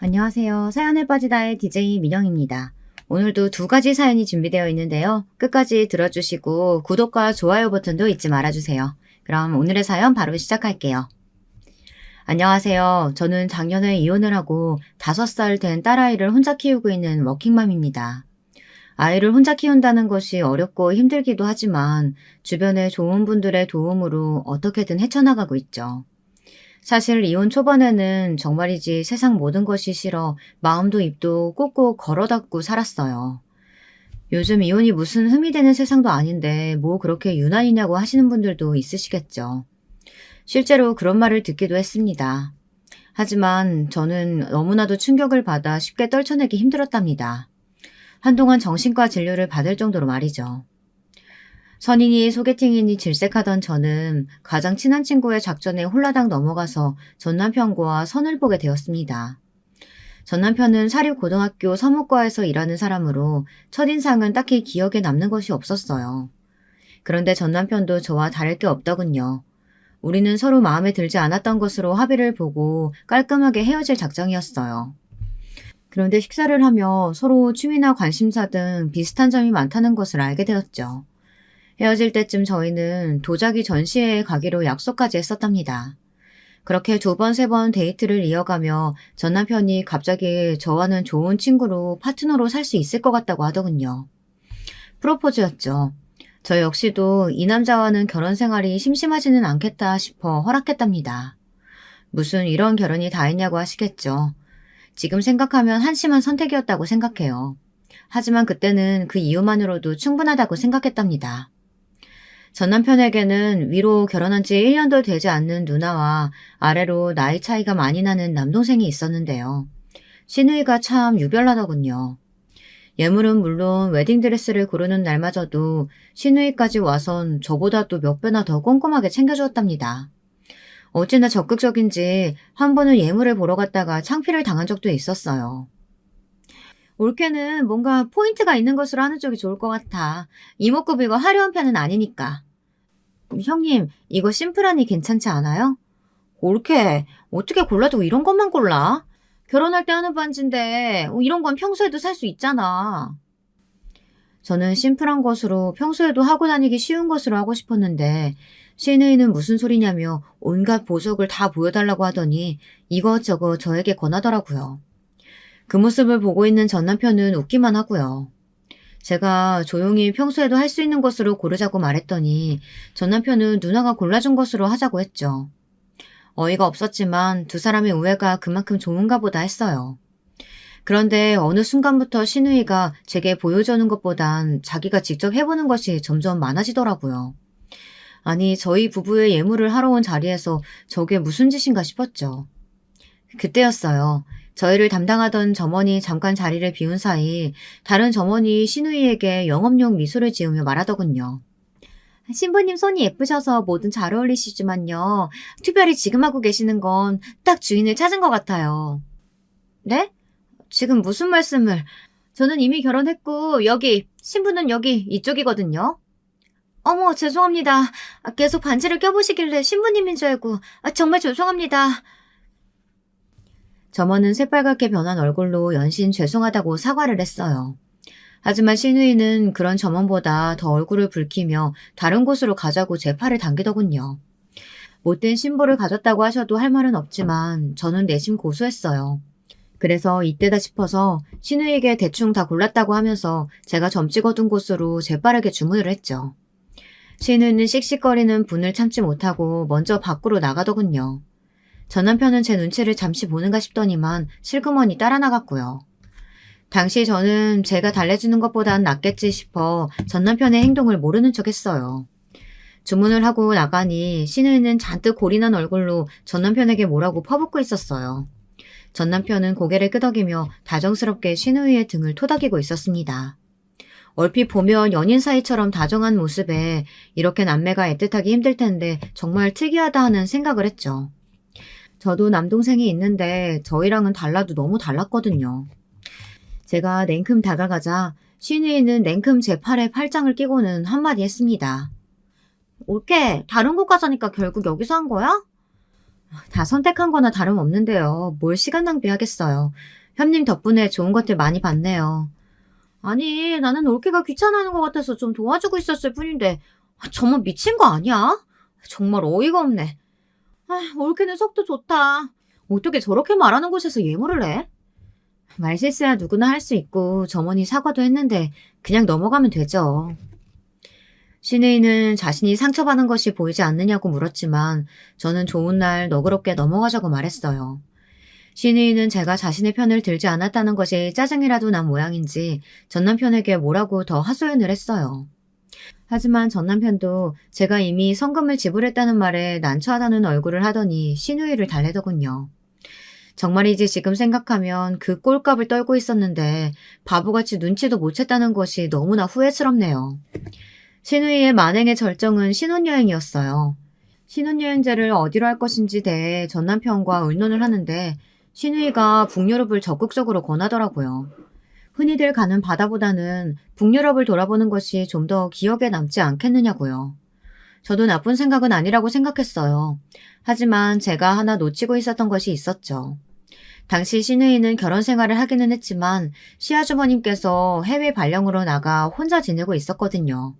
안녕하세요. 사연에 빠지다의 DJ 민영입니다. 오늘도 두 가지 사연이 준비되어 있는데요. 끝까지 들어주시고 구독과 좋아요 버튼도 잊지 말아주세요. 그럼 오늘의 사연 바로 시작할게요. 안녕하세요. 저는 작년에 이혼을 하고 5살 된 딸아이를 혼자 키우고 있는 워킹맘입니다. 아이를 혼자 키운다는 것이 어렵고 힘들기도 하지만 주변의 좋은 분들의 도움으로 어떻게든 헤쳐나가고 있죠. 사실 이혼 초반에는 정말이지 세상 모든 것이 싫어 마음도 입도 꾹꾹 걸어 닫고 살았어요. 요즘 이혼이 무슨 흠이 되는 세상도 아닌데 뭐 그렇게 유난이냐고 하시는 분들도 있으시겠죠. 실제로 그런 말을 듣기도 했습니다. 하지만 저는 너무나도 충격을 받아 쉽게 떨쳐내기 힘들었답니다. 한동안 정신과 진료를 받을 정도로 말이죠. 선인이 소개팅이니 질색하던 저는 가장 친한 친구의 작전에 홀라당 넘어가서 전 남편과 선을 보게 되었습니다. 전 남편은 사립고등학교 서무과에서 일하는 사람으로 첫인상은 딱히 기억에 남는 것이 없었어요. 그런데 전 남편도 저와 다를 게 없더군요. 우리는 서로 마음에 들지 않았던 것으로 합의를 보고 깔끔하게 헤어질 작정이었어요. 그런데 식사를 하며 서로 취미나 관심사 등 비슷한 점이 많다는 것을 알게 되었죠. 헤어질 때쯤 저희는 도자기 전시회에 가기로 약속까지 했었답니다. 그렇게 2번, 3번 데이트를 이어가며 전 남편이 갑자기 저와는 좋은 친구로 파트너로 살 수 있을 것 같다고 하더군요. 프로포즈였죠. 저 역시도 이 남자와는 결혼 생활이 심심하지는 않겠다 싶어 허락했답니다. 무슨 이런 결혼이 다 있냐고 하시겠죠. 지금 생각하면 한심한 선택이었다고 생각해요. 하지만 그때는 그 이유만으로도 충분하다고 생각했답니다. 전 남편에게는 위로 결혼한 지 1년도 되지 않는 누나와 아래로 나이 차이가 많이 나는 남동생이 있었는데요. 시누이가 참 유별나더군요. 예물은 물론 웨딩드레스를 고르는 날마저도 시누이까지 와선 저보다도 몇 배나 더 꼼꼼하게 챙겨주었답니다. 어찌나 적극적인지 한 번은 예물을 보러 갔다가 창피를 당한 적도 있었어요. 올케는 뭔가 포인트가 있는 것으로 하는 쪽이 좋을 것 같아. 이목구비가 화려한 편은 아니니까. 형님, 이거 심플하니 괜찮지 않아요? 올케, 어떻게 골라도 이런 것만 골라? 결혼할 때 하는 반지인데 이런 건 평소에도 살 수 있잖아. 저는 심플한 것으로 평소에도 하고 다니기 쉬운 것으로 하고 싶었는데 시누이는 무슨 소리냐며 온갖 보석을 다 보여달라고 하더니 이것저것 저에게 권하더라고요. 그 모습을 보고 있는 전 남편은 웃기만 하고요. 제가 조용히 평소에도 할 수 있는 것으로 고르자고 말했더니 전 남편은 누나가 골라준 것으로 하자고 했죠. 어이가 없었지만 두 사람의 우애가 그만큼 좋은가 보다 했어요. 그런데 어느 순간부터 시누이가 제게 보여주는 것보단 자기가 직접 해보는 것이 점점 많아지더라고요. 아니, 저희 부부의 예물을 하러 온 자리에서 저게 무슨 짓인가 싶었죠. 그때였어요. 저희를 담당하던 점원이 잠깐 자리를 비운 사이 다른 점원이 시누이에게 영업용 미소를 지으며 말하더군요. 신부님 손이 예쁘셔서 뭐든 잘 어울리시지만요. 특별히 지금 하고 계시는 건 딱 주인을 찾은 것 같아요. 네? 지금 무슨 말씀을? 저는 이미 결혼했고 신부는 여기 이쪽이거든요. 어머, 죄송합니다. 계속 반지를 껴보시길래 신부님인 줄 알고. 정말 죄송합니다. 점원은 새빨갛게 변한 얼굴로 연신 죄송하다고 사과를 했어요. 하지만 시누이는 그런 점원보다 더 얼굴을 붉히며 다른 곳으로 가자고 제 팔을 당기더군요. 못된 신보를 가졌다고 하셔도 할 말은 없지만 저는 내심 고소했어요. 그래서 이때다 싶어서 시누이에게 대충 다 골랐다고 하면서 제가 점 찍어둔 곳으로 재빠르게 주문을 했죠. 시누이는 씩씩거리는 분을 참지 못하고 먼저 밖으로 나가더군요. 전 남편은 제 눈치를 잠시 보는가 싶더니만 실그머니 따라 나갔고요. 당시 저는 제가 달래주는 것보단 낫겠지 싶어 전 남편의 행동을 모르는 척 했어요. 주문을 하고 나가니 시누이는 잔뜩 골인한 얼굴로 전 남편에게 뭐라고 퍼붓고 있었어요. 전 남편은 고개를 끄덕이며 다정스럽게 시누이의 등을 토닥이고 있었습니다. 얼핏 보면 연인 사이처럼 다정한 모습에 이렇게 남매가 애틋하기 힘들 텐데 정말 특이하다 하는 생각을 했죠. 저도 남동생이 있는데 저희랑은 달라도 너무 달랐거든요. 제가 냉큼 다가가자 시누이는 냉큼 제 팔에 팔짱을 끼고는 한마디 했습니다. 올케, 다른 곳 가자니까 결국 여기서 한 거야? 다 선택한 거나 다름없는데요. 뭘 시간 낭비하겠어요. 현님 덕분에 좋은 것들 많이 봤네요. 아니, 나는 올케가 귀찮아하는 것 같아서 좀 도와주고 있었을 뿐인데, 정말 미친 거 아니야? 정말 어이가 없네. 올케는 속도 좋다. 어떻게 저렇게 말하는 곳에서 예물을 해? 말실수야 누구나 할 수 있고, 점원이 사과도 했는데, 그냥 넘어가면 되죠. 신의는 자신이 상처받은 것이 보이지 않느냐고 물었지만, 저는 좋은 날 너그럽게 넘어가자고 말했어요. 신의는 제가 자신의 편을 들지 않았다는 것이 짜증이라도 난 모양인지 전 남편에게 뭐라고 더 하소연을 했어요. 하지만 전 남편도 제가 이미 성금을 지불했다는 말에 난처하다는 얼굴을 하더니 신우이를 달래더군요. 정말이지 지금 생각하면 그 꼴값을 떨고 있었는데 바보같이 눈치도 못 챘다는 것이 너무나 후회스럽네요. 신우이의 만행의 절정은 신혼여행이었어요. 신혼여행제를 어디로 할 것인지 대해 전 남편과 의논을 하는데 신우이가 북유럽을 적극적으로 권하더라고요. 흔히들 가는 바다보다는 북유럽을 돌아보는 것이 좀 더 기억에 남지 않겠느냐고요. 저도 나쁜 생각은 아니라고 생각했어요. 하지만 제가 하나 놓치고 있었던 것이 있었죠. 당시 신우이는 결혼 생활을 하기는 했지만 시아주버님께서 해외 발령으로 나가 혼자 지내고 있었거든요.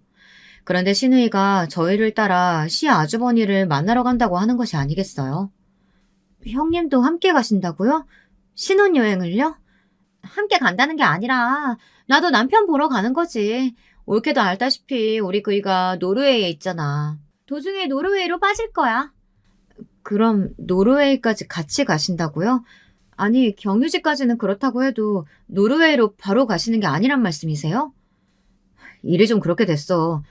그런데 신우이가 저희를 따라 시아주버니를 만나러 간다고 하는 것이 아니겠어요? 형님도 함께 가신다고요? 신혼여행을요? 함께 간다는 게 아니라 나도 남편 보러 가는 거지. 올케도 알다시피 우리 그이가 노르웨이에 있잖아. 도중에 노르웨이로 빠질 거야. 그럼 노르웨이까지 같이 가신다고요? 아니, 경유지까지는 그렇다고 해도 노르웨이로 바로 가시는 게 아니란 말씀이세요? 일이 좀 그렇게 됐어.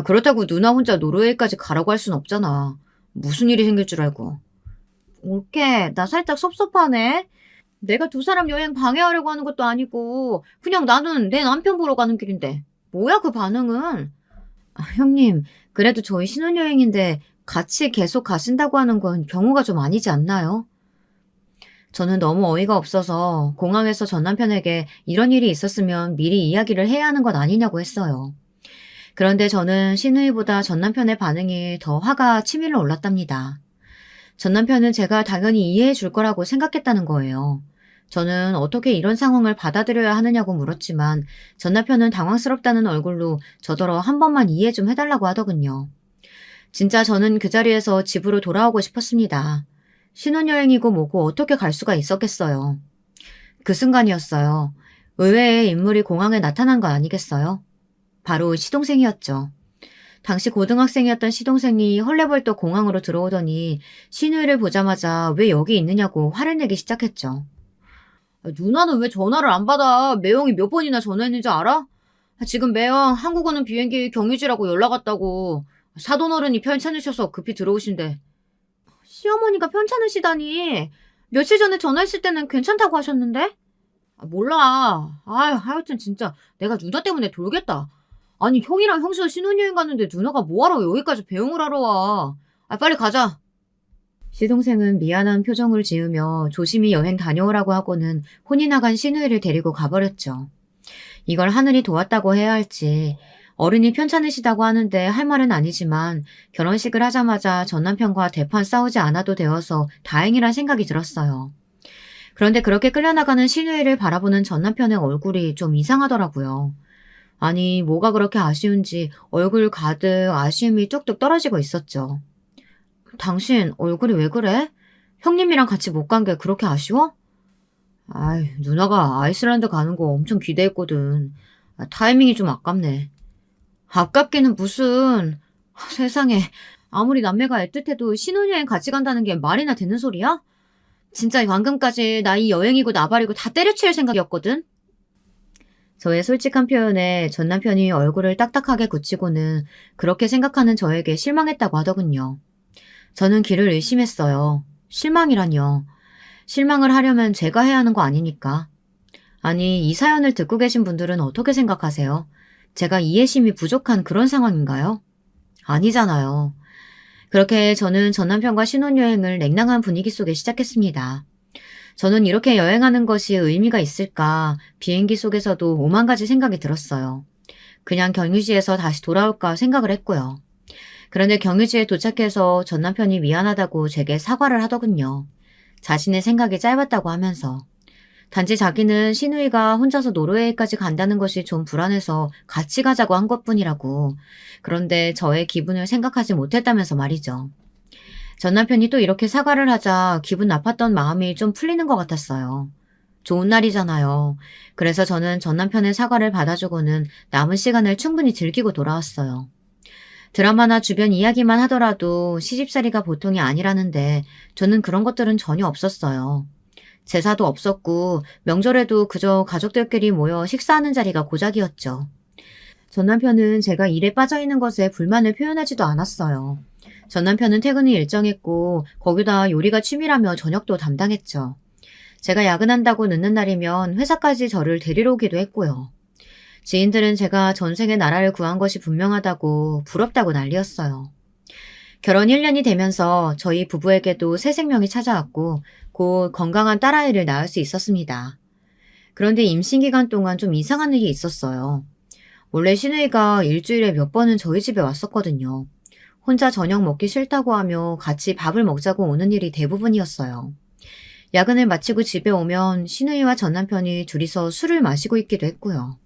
그렇다고 누나 혼자 노르웨이까지 가라고 할 순 없잖아. 무슨 일이 생길 줄 알고. 올케, 나 살짝 섭섭하네. 내가 두 사람 여행 방해하려고 하는 것도 아니고 그냥 나는 내 남편 보러 가는 길인데. 뭐야 그 반응은? 형님, 그래도 저희 신혼여행인데 같이 계속 가신다고 하는 건 경우가 좀 아니지 않나요? 저는 너무 어이가 없어서 공항에서 전 남편에게 이런 일이 있었으면 미리 이야기를 해야 하는 것 아니냐고 했어요. 그런데 저는 신우이보다 전 남편의 반응이 더 화가 치밀어 올랐답니다. 전 남편은 제가 당연히 이해해 줄 거라고 생각했다는 거예요. 저는 어떻게 이런 상황을 받아들여야 하느냐고 물었지만 전 남편은 당황스럽다는 얼굴로 저더러 한 번만 이해 좀 해달라고 하더군요. 진짜 저는 그 자리에서 집으로 돌아오고 싶었습니다. 신혼여행이고 뭐고 어떻게 갈 수가 있었겠어요. 그 순간이었어요. 의외의 인물이 공항에 나타난 거 아니겠어요? 바로 시동생이었죠. 당시 고등학생이었던 시동생이 헐레벌떡 공항으로 들어오더니 신우이를 보자마자 왜 여기 있느냐고 화를 내기 시작했죠. 누나는 왜 전화를 안 받아? 매형이 몇 번이나 전화했는지 알아? 지금 매형 한국 오는 비행기 경유지라고 연락 왔다고. 사돈어른이 편찮으셔서 급히 들어오신대. 시어머니가 편찮으시다니. 며칠 전에 전화했을 때는 괜찮다고 하셨는데? 몰라. 하여튼 진짜 내가 누나 때문에 돌겠다. 아니 형이랑 형수 신혼여행 갔는데 누나가 뭐하러 여기까지 배웅을 하러 와. 빨리 가자. 시동생은 미안한 표정을 지으며 조심히 여행 다녀오라고 하고는 혼이 나간 신우이를 데리고 가버렸죠. 이걸 하늘이 도왔다고 해야 할지 어른이 편찮으시다고 하는데 할 말은 아니지만 결혼식을 하자마자 전 남편과 대판 싸우지 않아도 되어서 다행이란 생각이 들었어요. 그런데 그렇게 끌려나가는 신우이를 바라보는 전 남편의 얼굴이 좀 이상하더라고요. 아니 뭐가 그렇게 아쉬운지 얼굴 가득 아쉬움이 뚝뚝 떨어지고 있었죠. 당신 얼굴이 왜 그래? 형님이랑 같이 못 간 게 그렇게 아쉬워? 누나가 아이슬란드 가는 거 엄청 기대했거든. 타이밍이 좀 아깝네. 아깝기는 무슨. 세상에 아무리 남매가 애틋해도 신혼여행 같이 간다는 게 말이나 되는 소리야? 진짜 방금까지 나 이 여행이고 나발이고 다 때려칠 생각이었거든. 저의 솔직한 표현에 전 남편이 얼굴을 딱딱하게 굳히고는 그렇게 생각하는 저에게 실망했다고 하더군요. 저는 길을 의심했어요. 실망이라뇨. 실망을 하려면 제가 해야 하는 거 아니니까. 아니, 이 사연을 듣고 계신 분들은 어떻게 생각하세요? 제가 이해심이 부족한 그런 상황인가요? 아니잖아요. 그렇게 저는 전 남편과 신혼여행을 냉랭한 분위기 속에 시작했습니다. 저는 이렇게 여행하는 것이 의미가 있을까 비행기 속에서도 오만 가지 생각이 들었어요. 그냥 경유지에서 다시 돌아올까 생각을 했고요. 그런데 경유지에 도착해서 전 남편이 미안하다고 제게 사과를 하더군요. 자신의 생각이 짧았다고 하면서. 단지 자기는 시누이가 혼자서 노르웨이까지 간다는 것이 좀 불안해서 같이 가자고 한 것뿐이라고. 그런데 저의 기분을 생각하지 못했다면서 말이죠. 전 남편이 또 이렇게 사과를 하자 기분 나빴던 마음이 좀 풀리는 것 같았어요. 좋은 날이잖아요. 그래서 저는 전 남편의 사과를 받아주고는 남은 시간을 충분히 즐기고 돌아왔어요. 드라마나 주변 이야기만 하더라도 시집살이가 보통이 아니라는데 저는 그런 것들은 전혀 없었어요. 제사도 없었고 명절에도 그저 가족들끼리 모여 식사하는 자리가 고작이었죠. 전 남편은 제가 일에 빠져있는 것에 불만을 표현하지도 않았어요. 전 남편은 퇴근이 일정했고 거기다 요리가 취미라며 저녁도 담당했죠. 제가 야근한다고 늦는 날이면 회사까지 저를 데리러 오기도 했고요. 지인들은 제가 전생에 나라를 구한 것이 분명하다고 부럽다고 난리였어요. 결혼 1년이 되면서 저희 부부에게도 새 생명이 찾아왔고 곧 건강한 딸아이를 낳을 수 있었습니다. 그런데 임신 기간 동안 좀 이상한 일이 있었어요. 원래 시누이가 일주일에 몇 번은 저희 집에 왔었거든요. 혼자 저녁 먹기 싫다고 하며 같이 밥을 먹자고 오는 일이 대부분이었어요. 야근을 마치고 집에 오면 시누이와 전 남편이 둘이서 술을 마시고 있기도 했고요.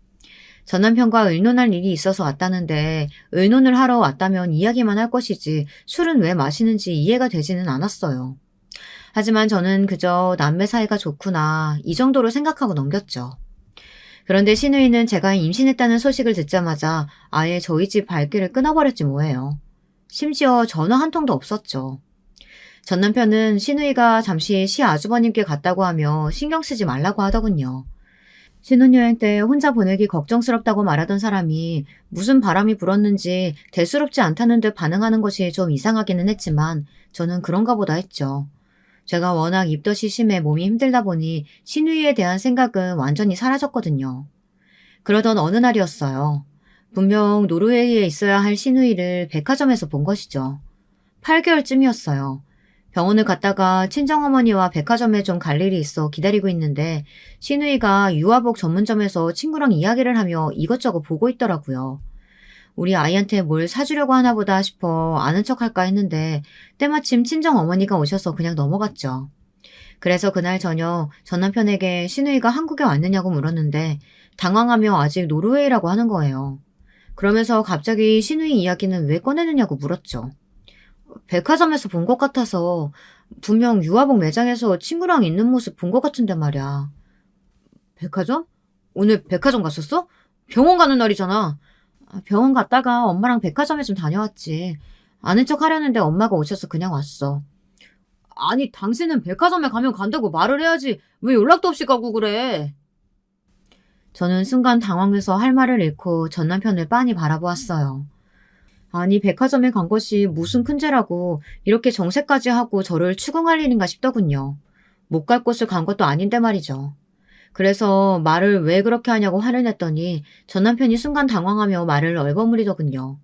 전 남편과 의논할 일이 있어서 왔다는데 의논을 하러 왔다면 이야기만 할 것이지 술은 왜 마시는지 이해가 되지는 않았어요. 하지만 저는 그저 남매 사이가 좋구나 이 정도로 생각하고 넘겼죠. 그런데 시누이는 제가 임신했다는 소식을 듣자마자 아예 저희 집 발길을 끊어버렸지 뭐예요. 심지어 전화 한 통도 없었죠. 전 남편은 시누이가 잠시 시아주버님께 갔다고 하며 신경 쓰지 말라고 하더군요. 신혼여행 때 혼자 보내기 걱정스럽다고 말하던 사람이 무슨 바람이 불었는지 대수롭지 않다는 듯 반응하는 것이 좀 이상하기는 했지만 저는 그런가 보다 했죠. 제가 워낙 입덧이 심해 몸이 힘들다 보니 시누이에 대한 생각은 완전히 사라졌거든요. 그러던 어느 날이었어요. 분명 노르웨이에 있어야 할 시누이를 백화점에서 본 것이죠. 8개월쯤이었어요. 병원을 갔다가 친정어머니와 백화점에 좀 갈 일이 있어 기다리고 있는데 시누이가 유아복 전문점에서 친구랑 이야기를 하며 이것저것 보고 있더라고요. 우리 아이한테 뭘 사주려고 하나 보다 싶어 아는 척할까 했는데 때마침 친정어머니가 오셔서 그냥 넘어갔죠. 그래서 그날 저녁 전 남편에게 시누이가 한국에 왔느냐고 물었는데 당황하며 아직 노르웨이라고 하는 거예요. 그러면서 갑자기 시누이 이야기는 왜 꺼내느냐고 물었죠. 백화점에서 본 것 같아서 분명 유아복 매장에서 친구랑 있는 모습 본 것 같은데 말이야. 백화점? 오늘 백화점 갔었어? 병원 가는 날이잖아. 병원 갔다가 엄마랑 백화점에 좀 다녀왔지. 아는 척 하려는데 엄마가 오셔서 그냥 왔어. 아니 당신은 백화점에 가면 간다고 말을 해야지 왜 연락도 없이 가고 그래? 저는 순간 당황해서 할 말을 잃고 전 남편을 빤히 바라보았어요. 아니 백화점에 간 것이 무슨 큰 죄라고 이렇게 정색까지 하고 저를 추궁할 일인가 싶더군요. 못 갈 곳을 간 것도 아닌데 말이죠. 그래서 말을 왜 그렇게 하냐고 화를 냈더니 전 남편이 순간 당황하며 말을 얼버무리더군요.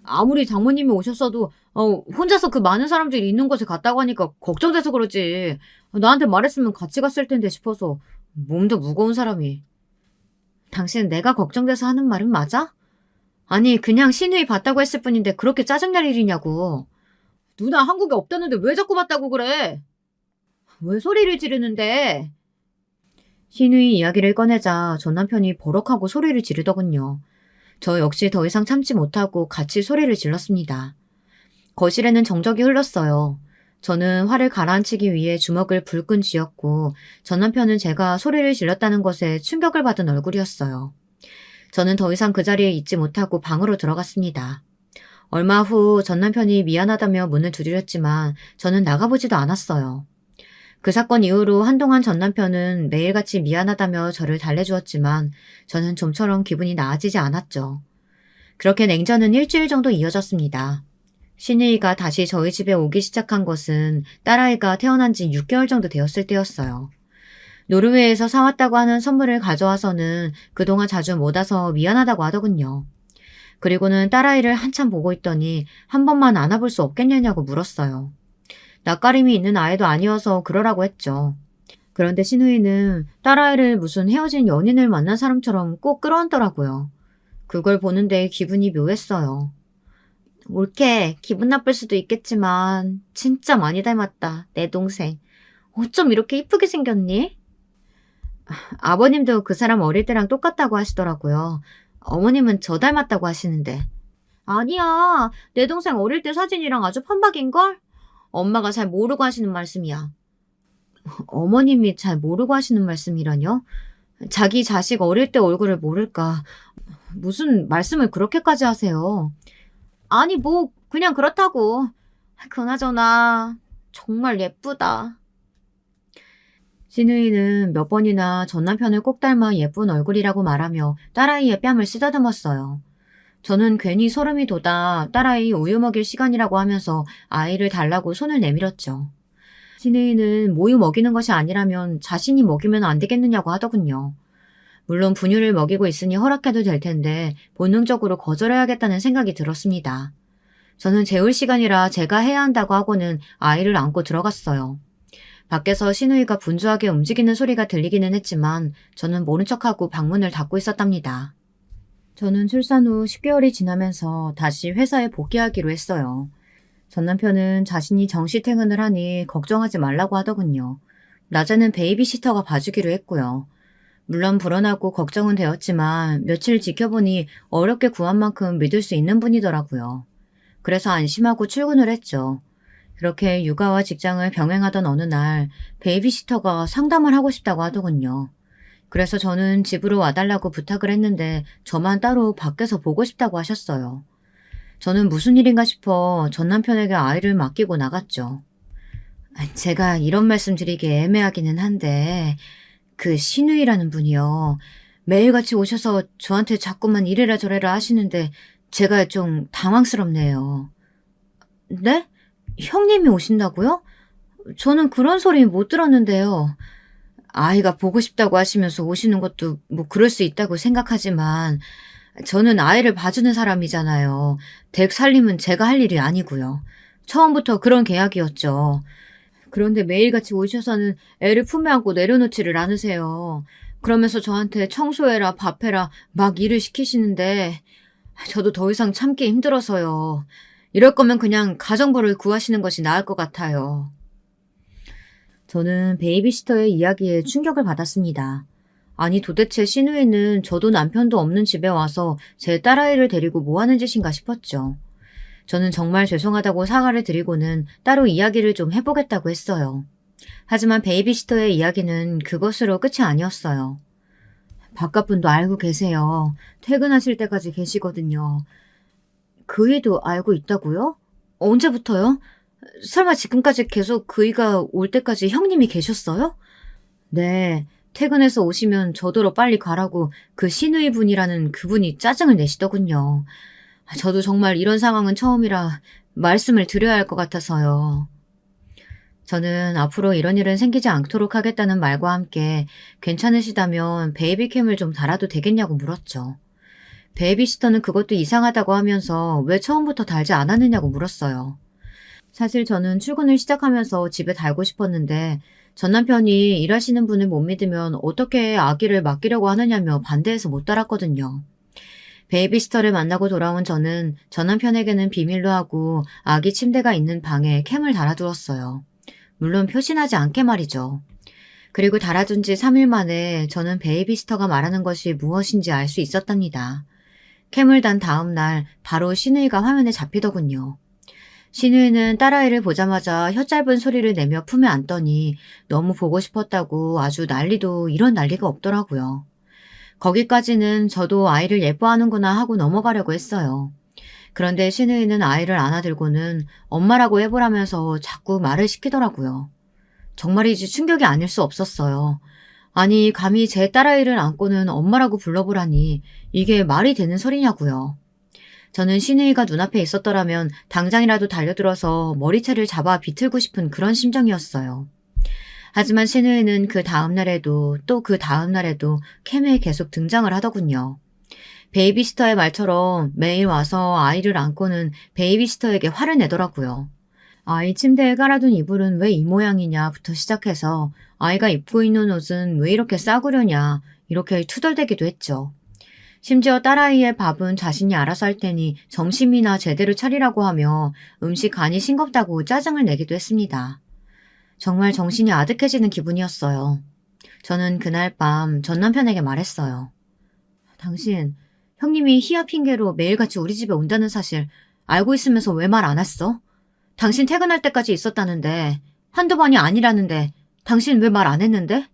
아무리 장모님이 오셨어도 혼자서 그 많은 사람들이 있는 곳에 갔다고 하니까 걱정돼서 그러지. 나한테 말했으면 같이 갔을 텐데 싶어서 몸도 무거운 사람이. 당신 내가 걱정돼서 하는 말은 맞아? 아니 그냥 시누이 봤다고 했을 뿐인데 그렇게 짜증날 일이냐고. 누나 한국에 없다는데 왜 자꾸 봤다고 그래? 왜 소리를 지르는데? 시누이 이야기를 꺼내자 전 남편이 버럭하고 소리를 지르더군요. 저 역시 더 이상 참지 못하고 같이 소리를 질렀습니다. 거실에는 정적이 흘렀어요. 저는 화를 가라앉히기 위해 주먹을 불끈 쥐었고 전 남편은 제가 소리를 질렀다는 것에 충격을 받은 얼굴이었어요. 저는 더 이상 그 자리에 있지 못하고 방으로 들어갔습니다. 얼마 후 전 남편이 미안하다며 문을 두드렸지만 저는 나가보지도 않았어요. 그 사건 이후로 한동안 전 남편은 매일같이 미안하다며 저를 달래주었지만 저는 좀처럼 기분이 나아지지 않았죠. 그렇게 냉전은 일주일 정도 이어졌습니다. 시누이가 다시 저희 집에 오기 시작한 것은 딸아이가 태어난 지 6개월 정도 되었을 때였어요. 노르웨이에서 사왔다고 하는 선물을 가져와서는 그동안 자주 못 와서 미안하다고 하더군요. 그리고는 딸아이를 한참 보고 있더니 한 번만 안아볼 수 없겠냐고 물었어요. 낯가림이 있는 아이도 아니어서 그러라고 했죠. 그런데 시누이는 딸아이를 무슨 헤어진 연인을 만난 사람처럼 꼭 끌어안더라고요. 그걸 보는데 기분이 묘했어요. 옳게 기분 나쁠 수도 있겠지만 진짜 많이 닮았다, 내 동생. 어쩜 이렇게 이쁘게 생겼니? 아버님도 그 사람 어릴 때랑 똑같다고 하시더라고요. 어머님은 저 닮았다고 하시는데. 아니야, 내 동생 어릴 때 사진이랑 아주 판박인걸? 엄마가 잘 모르고 하시는 말씀이야. 어머님이 잘 모르고 하시는 말씀이라뇨? 자기 자식 어릴 때 얼굴을 모를까. 무슨 말씀을 그렇게까지 하세요? 아니, 뭐, 그냥 그렇다고. 그나저나, 정말 예쁘다. 신우이는 몇 번이나 전 남편을 꼭 닮아 예쁜 얼굴이라고 말하며 딸아이의 뺨을 쓰다듬었어요. 저는 괜히 소름이 돋아 딸아이 우유 먹일 시간이라고 하면서 아이를 달라고 손을 내밀었죠. 신우이는 모유 먹이는 것이 아니라면 자신이 먹이면 안 되겠느냐고 하더군요. 물론 분유를 먹이고 있으니 허락해도 될 텐데 본능적으로 거절해야겠다는 생각이 들었습니다. 저는 재울 시간이라 제가 해야 한다고 하고는 아이를 안고 들어갔어요. 밖에서 신우이가 분주하게 움직이는 소리가 들리기는 했지만 저는 모른 척하고 방문을 닫고 있었답니다. 저는 출산 후 10개월이 지나면서 다시 회사에 복귀하기로 했어요. 전 남편은 자신이 정시 퇴근을 하니 걱정하지 말라고 하더군요. 낮에는 베이비시터가 봐주기로 했고요. 물론 불안하고 걱정은 되었지만 며칠 지켜보니 어렵게 구한 만큼 믿을 수 있는 분이더라고요. 그래서 안심하고 출근을 했죠. 그렇게 육아와 직장을 병행하던 어느 날 베이비시터가 상담을 하고 싶다고 하더군요. 그래서 저는 집으로 와달라고 부탁을 했는데 저만 따로 밖에서 보고 싶다고 하셨어요. 저는 무슨 일인가 싶어 전 남편에게 아이를 맡기고 나갔죠. 제가 이런 말씀 드리기 애매하기는 한데 그 신우이라는 분이요. 매일같이 오셔서 저한테 자꾸만 이래라 저래라 하시는데 제가 좀 당황스럽네요. 네? 형님이 오신다고요? 저는 그런 소리 못 들었는데요. 아이가 보고 싶다고 하시면서 오시는 것도 뭐 그럴 수 있다고 생각하지만 저는 아이를 봐주는 사람이잖아요. 댁 살림은 제가 할 일이 아니고요. 처음부터 그런 계약이었죠. 그런데 매일같이 오셔서는 애를 품에 안고 내려놓지를 않으세요. 그러면서 저한테 청소해라, 밥해라 막 일을 시키시는데 저도 더 이상 참기 힘들어서요. 이럴 거면 그냥 가정부를 구하시는 것이 나을 것 같아요. 저는 베이비시터의 이야기에 충격을 받았습니다. 아니 도대체 신우이는 저도 남편도 없는 집에 와서 제 딸아이를 데리고 뭐 하는 짓인가 싶었죠. 저는 정말 죄송하다고 사과를 드리고는 따로 이야기를 좀 해보겠다고 했어요. 하지만 베이비시터의 이야기는 그것으로 끝이 아니었어요. 바깥분도 알고 계세요. 퇴근하실 때까지 계시거든요. 그이도 알고 있다고요? 언제부터요? 설마 지금까지 계속 그이가 올 때까지 형님이 계셨어요? 네. 퇴근해서 오시면 저더러 빨리 가라고 그 신우이 분이라는 그분이 짜증을 내시더군요. 저도 정말 이런 상황은 처음이라 말씀을 드려야 할 것 같아서요. 저는 앞으로 이런 일은 생기지 않도록 하겠다는 말과 함께 괜찮으시다면 베이비캠을 좀 달아도 되겠냐고 물었죠. 베이비시터는 그것도 이상하다고 하면서 왜 처음부터 달지 않았느냐고 물었어요. 사실 저는 출근을 시작하면서 집에 달고 싶었는데 전 남편이 일하시는 분을 못 믿으면 어떻게 아기를 맡기려고 하느냐며 반대해서 못 달았거든요. 베이비시터를 만나고 돌아온 저는 전 남편에게는 비밀로 하고 아기 침대가 있는 방에 캠을 달아두었어요. 물론 표신하지 않게 말이죠. 그리고 달아둔 지 3일 만에 저는 베이비시터가 말하는 것이 무엇인지 알 수 있었답니다. 캠을 단 다음 날 바로 신우이가 화면에 잡히더군요. 신우이는 딸아이를 보자마자 혀 짧은 소리를 내며 품에 안더니 너무 보고 싶었다고 아주 난리도 이런 난리가 없더라고요. 거기까지는 저도 아이를 예뻐하는구나 하고 넘어가려고 했어요. 그런데 신우이는 아이를 안아들고는 엄마라고 해보라면서 자꾸 말을 시키더라고요. 정말이지 충격이 아닐 수 없었어요. 아니 감히 제 딸아이를 안고는 엄마라고 불러보라니 이게 말이 되는 소리냐고요. 저는 신우이가 눈앞에 있었더라면 당장이라도 달려들어서 머리채를 잡아 비틀고 싶은 그런 심정이었어요. 하지만 신우이는 그 다음날에도 또 그 다음날에도 캠에 계속 등장을 하더군요. 베이비시터의 말처럼 매일 와서 아이를 안고는 베이비시터에게 화를 내더라고요. 아이 침대에 깔아둔 이불은 왜 이 모양이냐부터 시작해서 아이가 입고 있는 옷은 왜 이렇게 싸구려냐 이렇게 투덜대기도 했죠. 심지어 딸아이의 밥은 자신이 알아서 할 테니 점심이나 제대로 차리라고 하며 음식 간이 싱겁다고 짜증을 내기도 했습니다. 정말 정신이 아득해지는 기분이었어요. 저는 그날 밤 전 남편에게 말했어요. 당신, 형님이 희야 핑계로 매일같이 우리 집에 온다는 사실 알고 있으면서 왜 말 안 했어? 당신 퇴근할 때까지 있었다는데, 한두 번이 아니라는데, 당신 왜 말 안 했는데?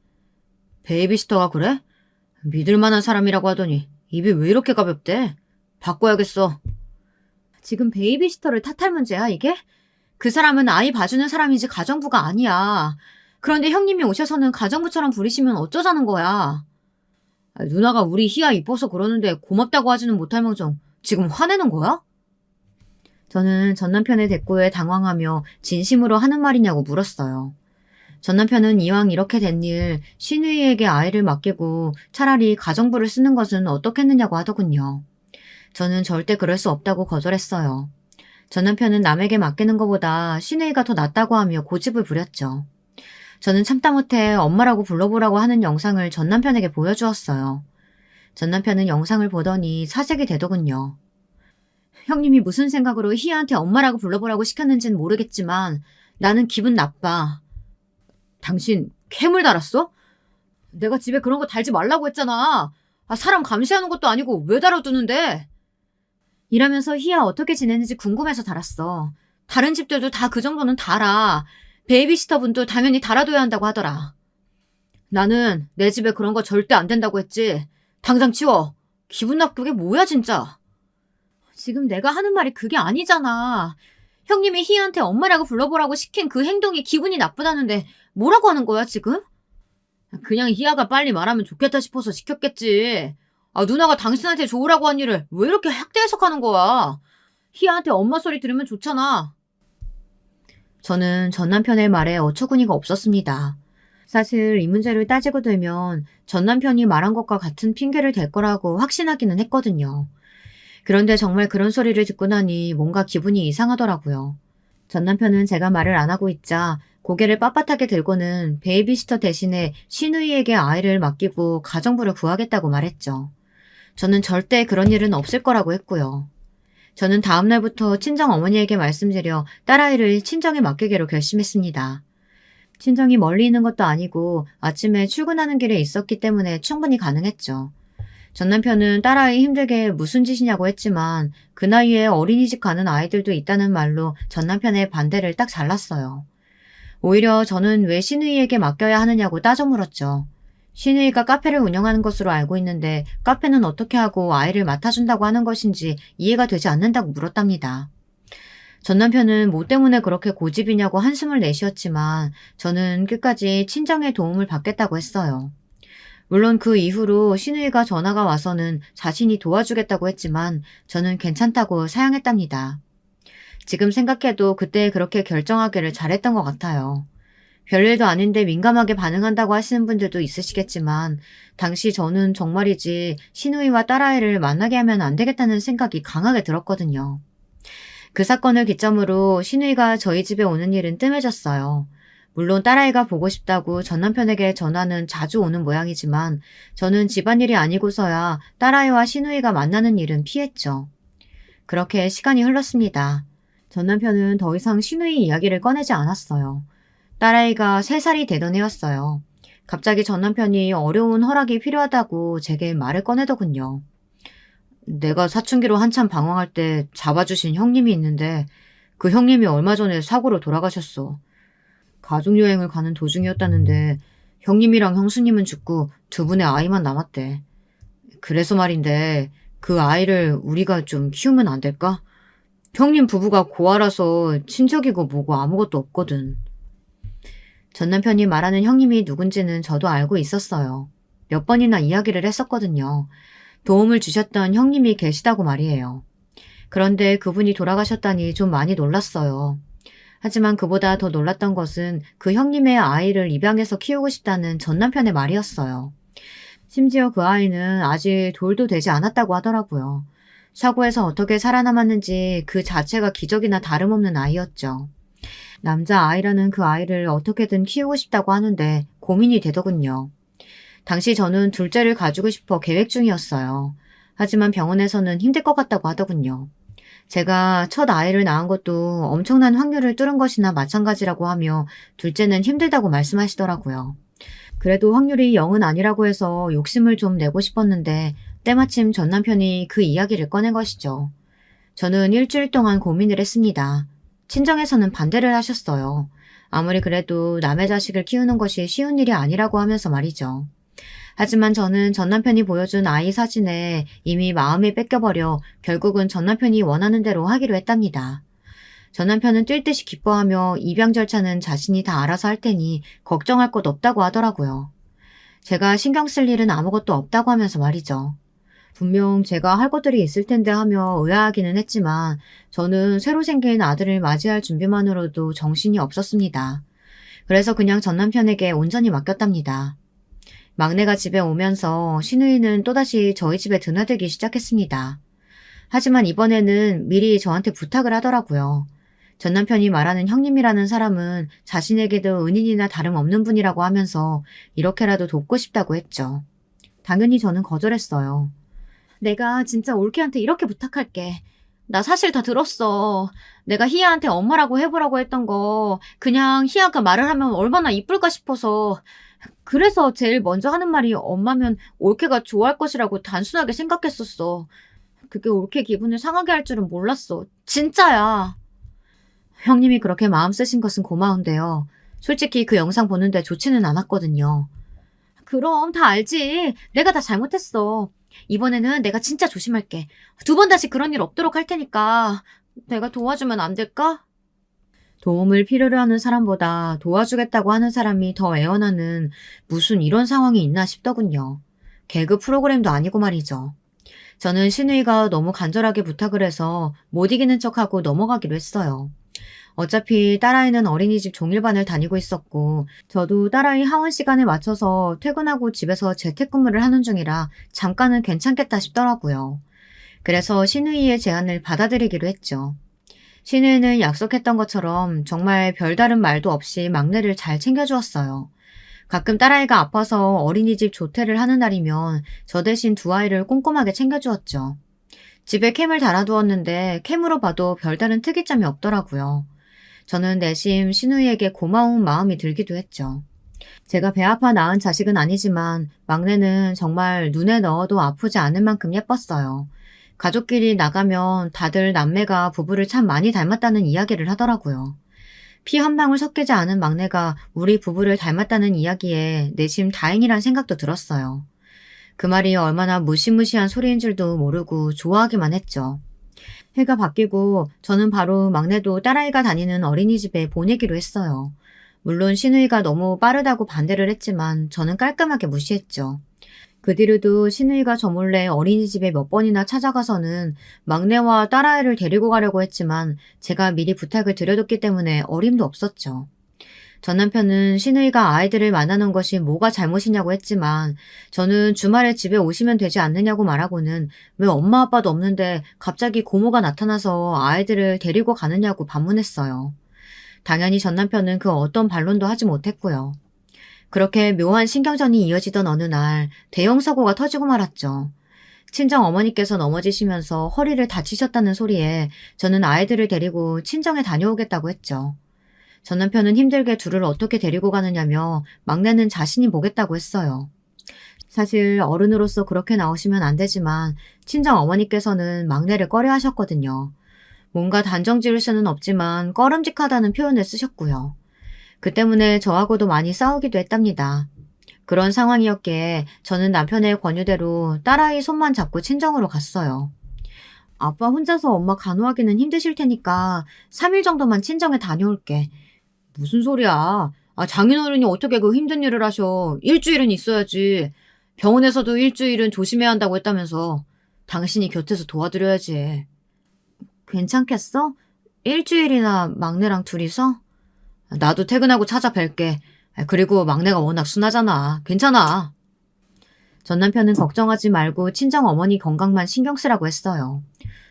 베이비시터가 그래? 믿을 만한 사람이라고 하더니 입이 왜 이렇게 가볍대? 바꿔야겠어. 지금 베이비시터를 탓할 문제야, 이게? 그 사람은 아이 봐주는 사람이지 가정부가 아니야. 그런데 형님이 오셔서는 가정부처럼 부리시면 어쩌자는 거야. 누나가 우리 희야 이뻐서 그러는데 고맙다고 하지는 못할 망정 지금 화내는 거야? 저는 전 남편의 대꾸에 당황하며 진심으로 하는 말이냐고 물었어요. 전 남편은 이왕 이렇게 된 일 시누이에게 아이를 맡기고 차라리 가정부를 쓰는 것은 어떻겠느냐고 하더군요. 저는 절대 그럴 수 없다고 거절했어요. 전 남편은 남에게 맡기는 것보다 시누이가 더 낫다고 하며 고집을 부렸죠. 저는 참다 못해 엄마라고 불러보라고 하는 영상을 전 남편에게 보여주었어요. 전 남편은 영상을 보더니 사색이 되더군요. 형님이 무슨 생각으로 희애한테 엄마라고 불러보라고 시켰는지는 모르겠지만 나는 기분 나빠. 당신 괴물 달았어? 내가 집에 그런 거 달지 말라고 했잖아. 사람 감시하는 것도 아니고 왜 달아두는데? 이러면서 희야 어떻게 지내는지 궁금해서 달았어. 다른 집들도 다 그 정도는 달아. 베이비시터 분도 당연히 달아둬야 한다고 하더라. 나는 내 집에 그런 거 절대 안 된다고 했지. 당장 치워. 기분 나쁘게 뭐야 진짜. 지금 내가 하는 말이 그게 아니잖아. 형님이 희한테 엄마라고 불러보라고 시킨 그 행동이 기분이 나쁘다는데 뭐라고 하는 거야 지금? 그냥 희아가 빨리 말하면 좋겠다 싶어서 시켰겠지. 누나가 당신한테 좋으라고 한 일을 왜 이렇게 학대 해석하는 거야. 희아한테 엄마 소리 들으면 좋잖아. 저는 전 남편의 말에 어처구니가 없었습니다. 사실 이 문제를 따지고 들면 전 남편이 말한 것과 같은 핑계를 댈 거라고 확신하기는 했거든요. 그런데 정말 그런 소리를 듣고 나니 뭔가 기분이 이상하더라고요. 전 남편은 제가 말을 안 하고 있자 고개를 빳빳하게 들고는 베이비시터 대신에 시누이에게 아이를 맡기고 가정부를 구하겠다고 말했죠. 저는 절대 그런 일은 없을 거라고 했고요. 저는 다음 날부터 친정 어머니에게 말씀드려 딸아이를 친정에 맡기기로 결심했습니다. 친정이 멀리 있는 것도 아니고 아침에 출근하는 길에 있었기 때문에 충분히 가능했죠. 전 남편은 딸아이 힘들게 무슨 짓이냐고 했지만 그 나이에 어린이집 가는 아이들도 있다는 말로 전 남편의 반대를 딱 잘랐어요. 오히려 저는 왜 시누이에게 맡겨야 하느냐고 따져 물었죠. 시누이가 카페를 운영하는 것으로 알고 있는데 카페는 어떻게 하고 아이를 맡아준다고 하는 것인지 이해가 되지 않는다고 물었답니다. 전 남편은 뭐 때문에 그렇게 고집이냐고 한숨을 내쉬었지만 저는 끝까지 친정의 도움을 받겠다고 했어요. 물론 그 이후로 시누이가 전화가 와서는 자신이 도와주겠다고 했지만 저는 괜찮다고 사양했답니다. 지금 생각해도 그때 그렇게 결정하기를 잘했던 것 같아요. 별일도 아닌데 민감하게 반응한다고 하시는 분들도 있으시겠지만 당시 저는 정말이지 시누이와 딸아이를 만나게 하면 안 되겠다는 생각이 강하게 들었거든요. 그 사건을 기점으로 시누이가 저희 집에 오는 일은 뜸해졌어요. 물론 딸아이가 보고 싶다고 전 남편에게 전화는 자주 오는 모양이지만 저는 집안일이 아니고서야 딸아이와 시누이가 만나는 일은 피했죠. 그렇게 시간이 흘렀습니다. 전 남편은 더 이상 시누이 이야기를 꺼내지 않았어요. 딸아이가 3살이 되던 해였어요. 갑자기 전 남편이 어려운 허락이 필요하다고 제게 말을 꺼내더군요. 내가 사춘기로 한참 방황할 때 잡아주신 형님이 있는데 그 형님이 얼마 전에 사고로 돌아가셨어. 가족여행을 가는 도중이었다는데 형님이랑 형수님은 죽고 두 분의 아이만 남았대. 그래서 말인데 그 아이를 우리가 좀 키우면 안 될까? 형님 부부가 고아라서 친척이고 뭐고 아무것도 없거든. 전 남편이 말하는 형님이 누군지는 저도 알고 있었어요. 몇 번이나 이야기를 했었거든요. 도움을 주셨던 형님이 계시다고 말이에요. 그런데 그분이 돌아가셨다니 좀 많이 놀랐어요. 하지만 그보다 더 놀랐던 것은 그 형님의 아이를 입양해서 키우고 싶다는 전 남편의 말이었어요. 심지어 그 아이는 아직 돌도 되지 않았다고 하더라고요. 사고에서 어떻게 살아남았는지 그 자체가 기적이나 다름없는 아이였죠. 남자 아이라는 그 아이를 어떻게든 키우고 싶다고 하는데 고민이 되더군요. 당시 저는 둘째를 가지고 싶어 계획 중이었어요. 하지만 병원에서는 힘들 것 같다고 하더군요. 제가 첫 아이를 낳은 것도 엄청난 확률을 뚫은 것이나 마찬가지라고 하며 둘째는 힘들다고 말씀하시더라고요. 그래도 확률이 0은 아니라고 해서 욕심을 좀 내고 싶었는데 때마침 전 남편이 그 이야기를 꺼낸 것이죠. 저는 일주일 동안 고민을 했습니다. 친정에서는 반대를 하셨어요. 아무리 그래도 남의 자식을 키우는 것이 쉬운 일이 아니라고 하면서 말이죠. 하지만 저는 전 남편이 보여준 아이 사진에 이미 마음이 뺏겨버려 결국은 전 남편이 원하는 대로 하기로 했답니다. 전 남편은 뛸 듯이 기뻐하며 입양 절차는 자신이 다 알아서 할 테니 걱정할 것 없다고 하더라고요. 제가 신경 쓸 일은 아무것도 없다고 하면서 말이죠. 분명 제가 할 것들이 있을 텐데 하며 의아하기는 했지만 저는 새로 생긴 아들을 맞이할 준비만으로도 정신이 없었습니다. 그래서 그냥 전 남편에게 온전히 맡겼답니다. 막내가 집에 오면서 시누이는 또다시 저희 집에 드나들기 시작했습니다. 하지만 이번에는 미리 저한테 부탁을 하더라고요. 전 남편이 말하는 형님이라는 사람은 자신에게도 은인이나 다름없는 분이라고 하면서 이렇게라도 돕고 싶다고 했죠. 당연히 저는 거절했어요. 내가 진짜 올케한테 이렇게 부탁할게. 나 사실 다 들었어. 내가 희아한테 엄마라고 해보라고 했던 거 그냥 희아가 말을 하면 얼마나 이쁠까 싶어서 그래서 제일 먼저 하는 말이 엄마면 올케가 좋아할 것이라고 단순하게 생각했었어. 그게 올케 기분을 상하게 할 줄은 몰랐어. 진짜야. 형님이 그렇게 마음 쓰신 것은 고마운데요. 솔직히 그 영상 보는데 좋지는 않았거든요. 그럼 다 알지. 내가 다 잘못했어. 이번에는 내가 진짜 조심할게. 2번 다시 그런 일 없도록 할 테니까 내가 도와주면 안 될까? 도움을 필요로 하는 사람보다 도와주겠다고 하는 사람이 더 애원하는 무슨 이런 상황이 있나 싶더군요. 개그 프로그램도 아니고 말이죠. 저는 신우이가 너무 간절하게 부탁을 해서 못 이기는 척하고 넘어가기로 했어요. 어차피 딸아이는 어린이집 종일반을 다니고 있었고 저도 딸아이 하원 시간에 맞춰서 퇴근하고 집에서 재택근무를 하는 중이라 잠깐은 괜찮겠다 싶더라고요. 그래서 신우이의 제안을 받아들이기로 했죠. 신우이는 약속했던 것처럼 정말 별다른 말도 없이 막내를 잘 챙겨주었어요. 가끔 딸아이가 아파서 어린이집 조퇴를 하는 날이면 저 대신 2아이를 꼼꼼하게 챙겨주었죠. 집에 캠을 달아두었는데 캠으로 봐도 별다른 특이점이 없더라고요. 저는 내심 신우이에게 고마운 마음이 들기도 했죠. 제가 배 아파 낳은 자식은 아니지만 막내는 정말 눈에 넣어도 아프지 않을 만큼 예뻤어요. 가족끼리 나가면 다들 남매가 부부를 참 많이 닮았다는 이야기를 하더라고요. 피 한 방울 섞이지 않은 막내가 우리 부부를 닮았다는 이야기에 내심 다행이란 생각도 들었어요. 그 말이 얼마나 무시무시한 소리인 줄도 모르고 좋아하기만 했죠. 해가 바뀌고 저는 바로 막내도 딸아이가 다니는 어린이집에 보내기로 했어요. 물론 신우이가 너무 빠르다고 반대를 했지만 저는 깔끔하게 무시했죠. 그 뒤로도 신우이가 저 몰래 어린이집에 몇 번이나 찾아가서는 막내와 딸아이를 데리고 가려고 했지만 제가 미리 부탁을 드려뒀기 때문에 어림도 없었죠. 전 남편은 신우이가 아이들을 만나는 것이 뭐가 잘못이냐고 했지만 저는 주말에 집에 오시면 되지 않느냐고 말하고는 왜 엄마 아빠도 없는데 갑자기 고모가 나타나서 아이들을 데리고 가느냐고 반문했어요. 당연히 전 남편은 그 어떤 반론도 하지 못했고요. 그렇게 묘한 신경전이 이어지던 어느 날 대형 사고가 터지고 말았죠. 친정 어머니께서 넘어지시면서 허리를 다치셨다는 소리에 저는 아이들을 데리고 친정에 다녀오겠다고 했죠. 전 남편은 힘들게 둘을 어떻게 데리고 가느냐며 막내는 자신이 보겠다고 했어요. 사실 어른으로서 그렇게 나오시면 안 되지만 친정 어머니께서는 막내를 꺼려 하셨거든요. 뭔가 단정 지을 수는 없지만 꺼름직하다는 표현을 쓰셨고요. 그 때문에 저하고도 많이 싸우기도 했답니다. 그런 상황이었기에 저는 남편의 권유대로 딸아이 손만 잡고 친정으로 갔어요. 아빠 혼자서 엄마 간호하기는 힘드실 테니까 3일 정도만 친정에 다녀올게. 무슨 소리야. 장인어른이 어떻게 그 힘든 일을 하셔. 일주일은 있어야지. 병원에서도 일주일은 조심해야 한다고 했다면서. 당신이 곁에서 도와드려야지. 괜찮겠어? 일주일이나 막내랑 둘이서? 나도 퇴근하고 찾아뵐게. 그리고 막내가 워낙 순하잖아. 괜찮아. 전 남편은 걱정하지 말고 친정 어머니 건강만 신경 쓰라고 했어요.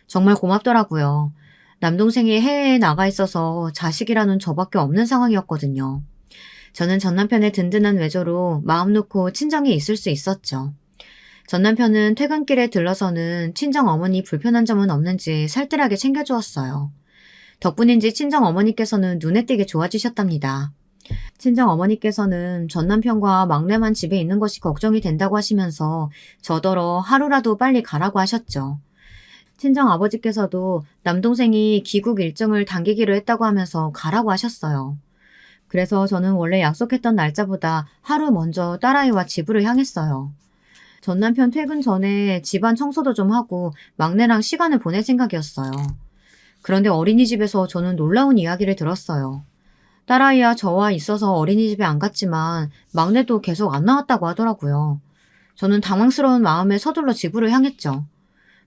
정말 고맙더라고요. 남동생이 해외에 나가 있어서 자식이라는 저밖에 없는 상황이었거든요. 저는 전 남편의 든든한 외조로 마음 놓고 친정에 있을 수 있었죠. 전 남편은 퇴근길에 들러서는 친정 어머니 불편한 점은 없는지 살뜰하게 챙겨주었어요. 덕분인지 친정 어머니께서는 눈에 띄게 좋아지셨답니다. 친정 어머니께서는 전 남편과 막내만 집에 있는 것이 걱정이 된다고 하시면서 저더러 하루라도 빨리 가라고 하셨죠. 친정 아버지께서도 남동생이 귀국 일정을 당기기로 했다고 하면서 가라고 하셨어요. 그래서 저는 원래 약속했던 날짜보다 하루 먼저 딸아이와 집으로 향했어요. 전 남편 퇴근 전에 집안 청소도 좀 하고 막내랑 시간을 보낼 생각이었어요. 그런데 어린이집에서 저는 놀라운 이야기를 들었어요. 딸아이와 저와 있어서 어린이집에 안 갔지만 막내도 계속 안 나왔다고 하더라고요. 저는 당황스러운 마음에 서둘러 집으로 향했죠.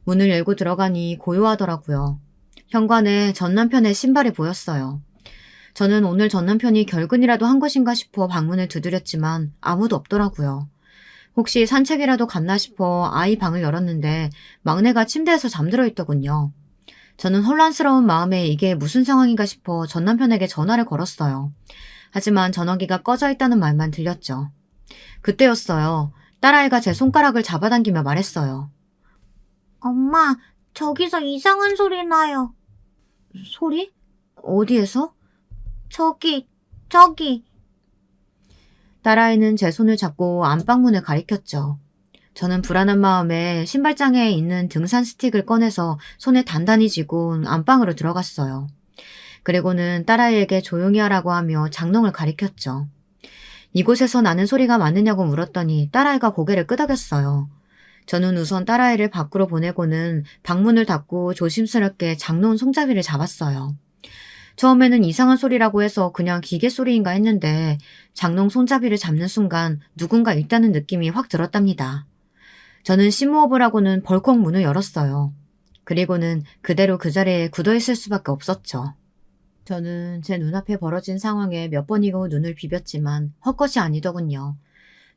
문을 열고 들어가니 고요하더라고요. 현관에 전 남편의 신발이 보였어요. 저는 오늘 전 남편이 결근이라도 한 것인가 싶어 방문을 두드렸지만 아무도 없더라고요. 혹시 산책이라도 갔나 싶어 아이 방을 열었는데 막내가 침대에서 잠들어 있더군요. 저는 혼란스러운 마음에 이게 무슨 상황인가 싶어 전 남편에게 전화를 걸었어요. 하지만 전화기가 꺼져 있다는 말만 들렸죠. 그때였어요. 딸아이가 제 손가락을 잡아당기며 말했어요. 엄마, 저기서 이상한 소리 나요. 소리? 어디에서? 저기. 딸아이는 제 손을 잡고 안방문을 가리켰죠. 저는 불안한 마음에 신발장에 있는 등산 스틱을 꺼내서 손에 단단히 쥐고 안방으로 들어갔어요. 그리고는 딸아이에게 조용히 하라고 하며 장롱을 가리켰죠. 이곳에서 나는 소리가 맞느냐고 물었더니 딸아이가 고개를 끄덕였어요. 저는 우선 딸아이를 밖으로 보내고는 방문을 닫고 조심스럽게 장롱 손잡이를 잡았어요. 처음에는 이상한 소리라고 해서 그냥 기계 소리인가 했는데 장롱 손잡이를 잡는 순간 누군가 있다는 느낌이 확 들었답니다. 저는 심호흡을 하고는 벌컥 문을 열었어요. 그리고는 그대로 그 자리에 굳어있을 수밖에 없었죠. 저는 제 눈앞에 벌어진 상황에 몇 번이고 눈을 비볐지만 헛것이 아니더군요.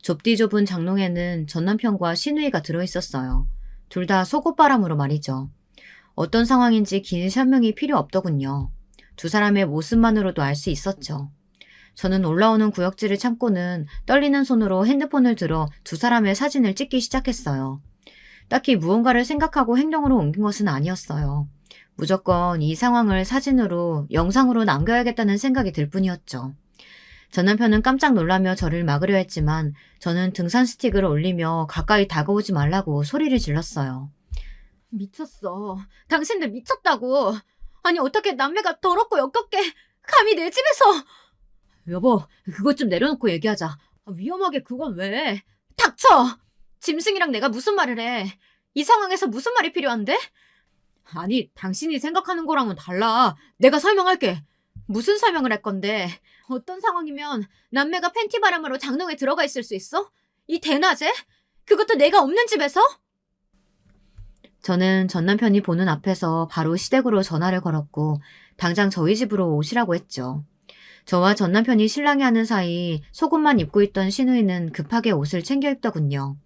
좁디 좁은 장롱에는 전 남편과 시누이가 들어있었어요. 둘 다 속옷바람으로 말이죠. 어떤 상황인지 긴 설명이 필요 없더군요. 두 사람의 모습만으로도 알 수 있었죠. 저는 올라오는 구역질을 참고는 떨리는 손으로 핸드폰을 들어 두 사람의 사진을 찍기 시작했어요. 딱히 무언가를 생각하고 행동으로 옮긴 것은 아니었어요. 무조건 이 상황을 사진으로, 영상으로 남겨야겠다는 생각이 들 뿐이었죠. 전 남편은 깜짝 놀라며 저를 막으려 했지만 저는 등산 스틱을 올리며 가까이 다가오지 말라고 소리를 질렀어요. 미쳤어. 당신들 미쳤다고. 아니 어떻게 남매가 더럽고 역겹게 감히 내 집에서. 여보, 그것 좀 내려놓고 얘기하자. 위험하게 그건 왜? 닥쳐! 짐승이랑 내가 무슨 말을 해. 이 상황에서 무슨 말이 필요한데? 아니, 당신이 생각하는 거랑은 달라. 내가 설명할게. 무슨 설명을 할 건데? 어떤 상황이면 남매가 팬티 바람으로 장롱에 들어가 있을 수 있어? 이 대낮에? 그것도 내가 없는 집에서? 저는 전 남편이 보는 앞에서 바로 시댁으로 전화를 걸었고 당장 저희 집으로 오시라고 했죠. 저와 전 남편이 실랑이 하는 사이 속옷만 입고 있던 시누이는 급하게 옷을 챙겨 입더군요.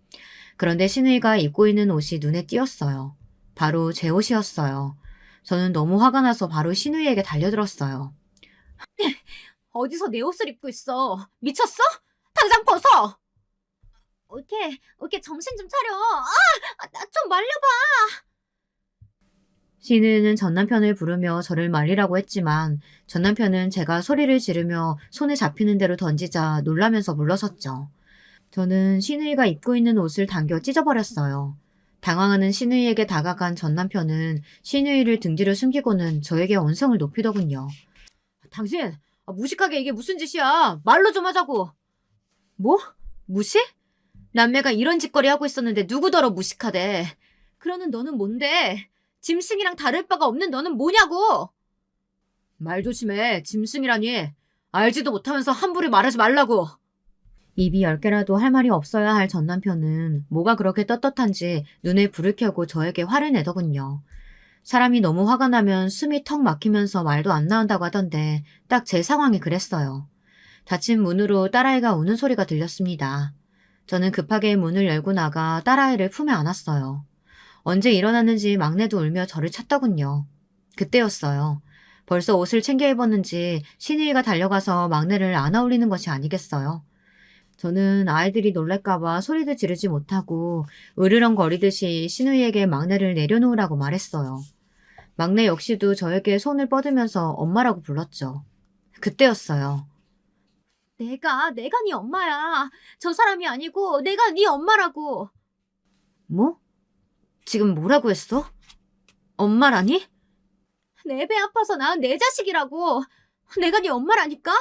그런데 시누이가 입고 있는 옷이 눈에 띄었어요. 바로 제 옷이었어요. 저는 너무 화가 나서 바로 시누이에게 달려들었어요. 어디서 내 옷을 입고 있어? 미쳤어? 당장 벗어! 오케이, 정신 좀 차려. 나 좀 말려봐. 시누이는 전 남편을 부르며 저를 말리라고 했지만 전 남편은 제가 소리를 지르며 손에 잡히는 대로 던지자 놀라면서 물러섰죠. 저는 시누이가 입고 있는 옷을 당겨 찢어버렸어요. 당황하는 시누이에게 다가간 전 남편은 시누이를 등 뒤로 숨기고는 저에게 언성을 높이더군요. 당신, 무식하게 이게 무슨 짓이야. 말로 좀 하자고. 뭐? 무식? 남매가 이런 짓거리 하고 있었는데 누구더러 무식하대. 그러는 너는 뭔데? 짐승이랑 다를 바가 없는 너는 뭐냐고. 말 조심해. 짐승이라니. 알지도 못하면서 함부로 말하지 말라고. 입이 10개라도 할 말이 없어야 할 전 남편은 뭐가 그렇게 떳떳한지 눈에 불을 켜고 저에게 화를 내더군요. 사람이 너무 화가 나면 숨이 턱 막히면서 말도 안 나온다고 하던데 딱 제 상황이 그랬어요. 닫힌 문으로 딸아이가 우는 소리가 들렸습니다. 저는 급하게 문을 열고 나가 딸아이를 품에 안았어요. 언제 일어났는지 막내도 울며 저를 찾더군요. 그때였어요. 벌써 옷을 챙겨 입었는지 시누이가 달려가서 막내를 안아올리는 것이 아니겠어요. 저는 아이들이 놀랄까봐 소리도 지르지 못하고 으르렁거리듯이 신우이에게 막내를 내려놓으라고 말했어요. 막내 역시도 저에게 손을 뻗으면서 엄마라고 불렀죠. 그때였어요. 내가 네 엄마야. 저 사람이 아니고 내가 네 엄마라고. 뭐? 지금 뭐라고 했어? 엄마라니? 내 배 아파서 낳은 내 자식이라고. 내가 네 엄마라니까?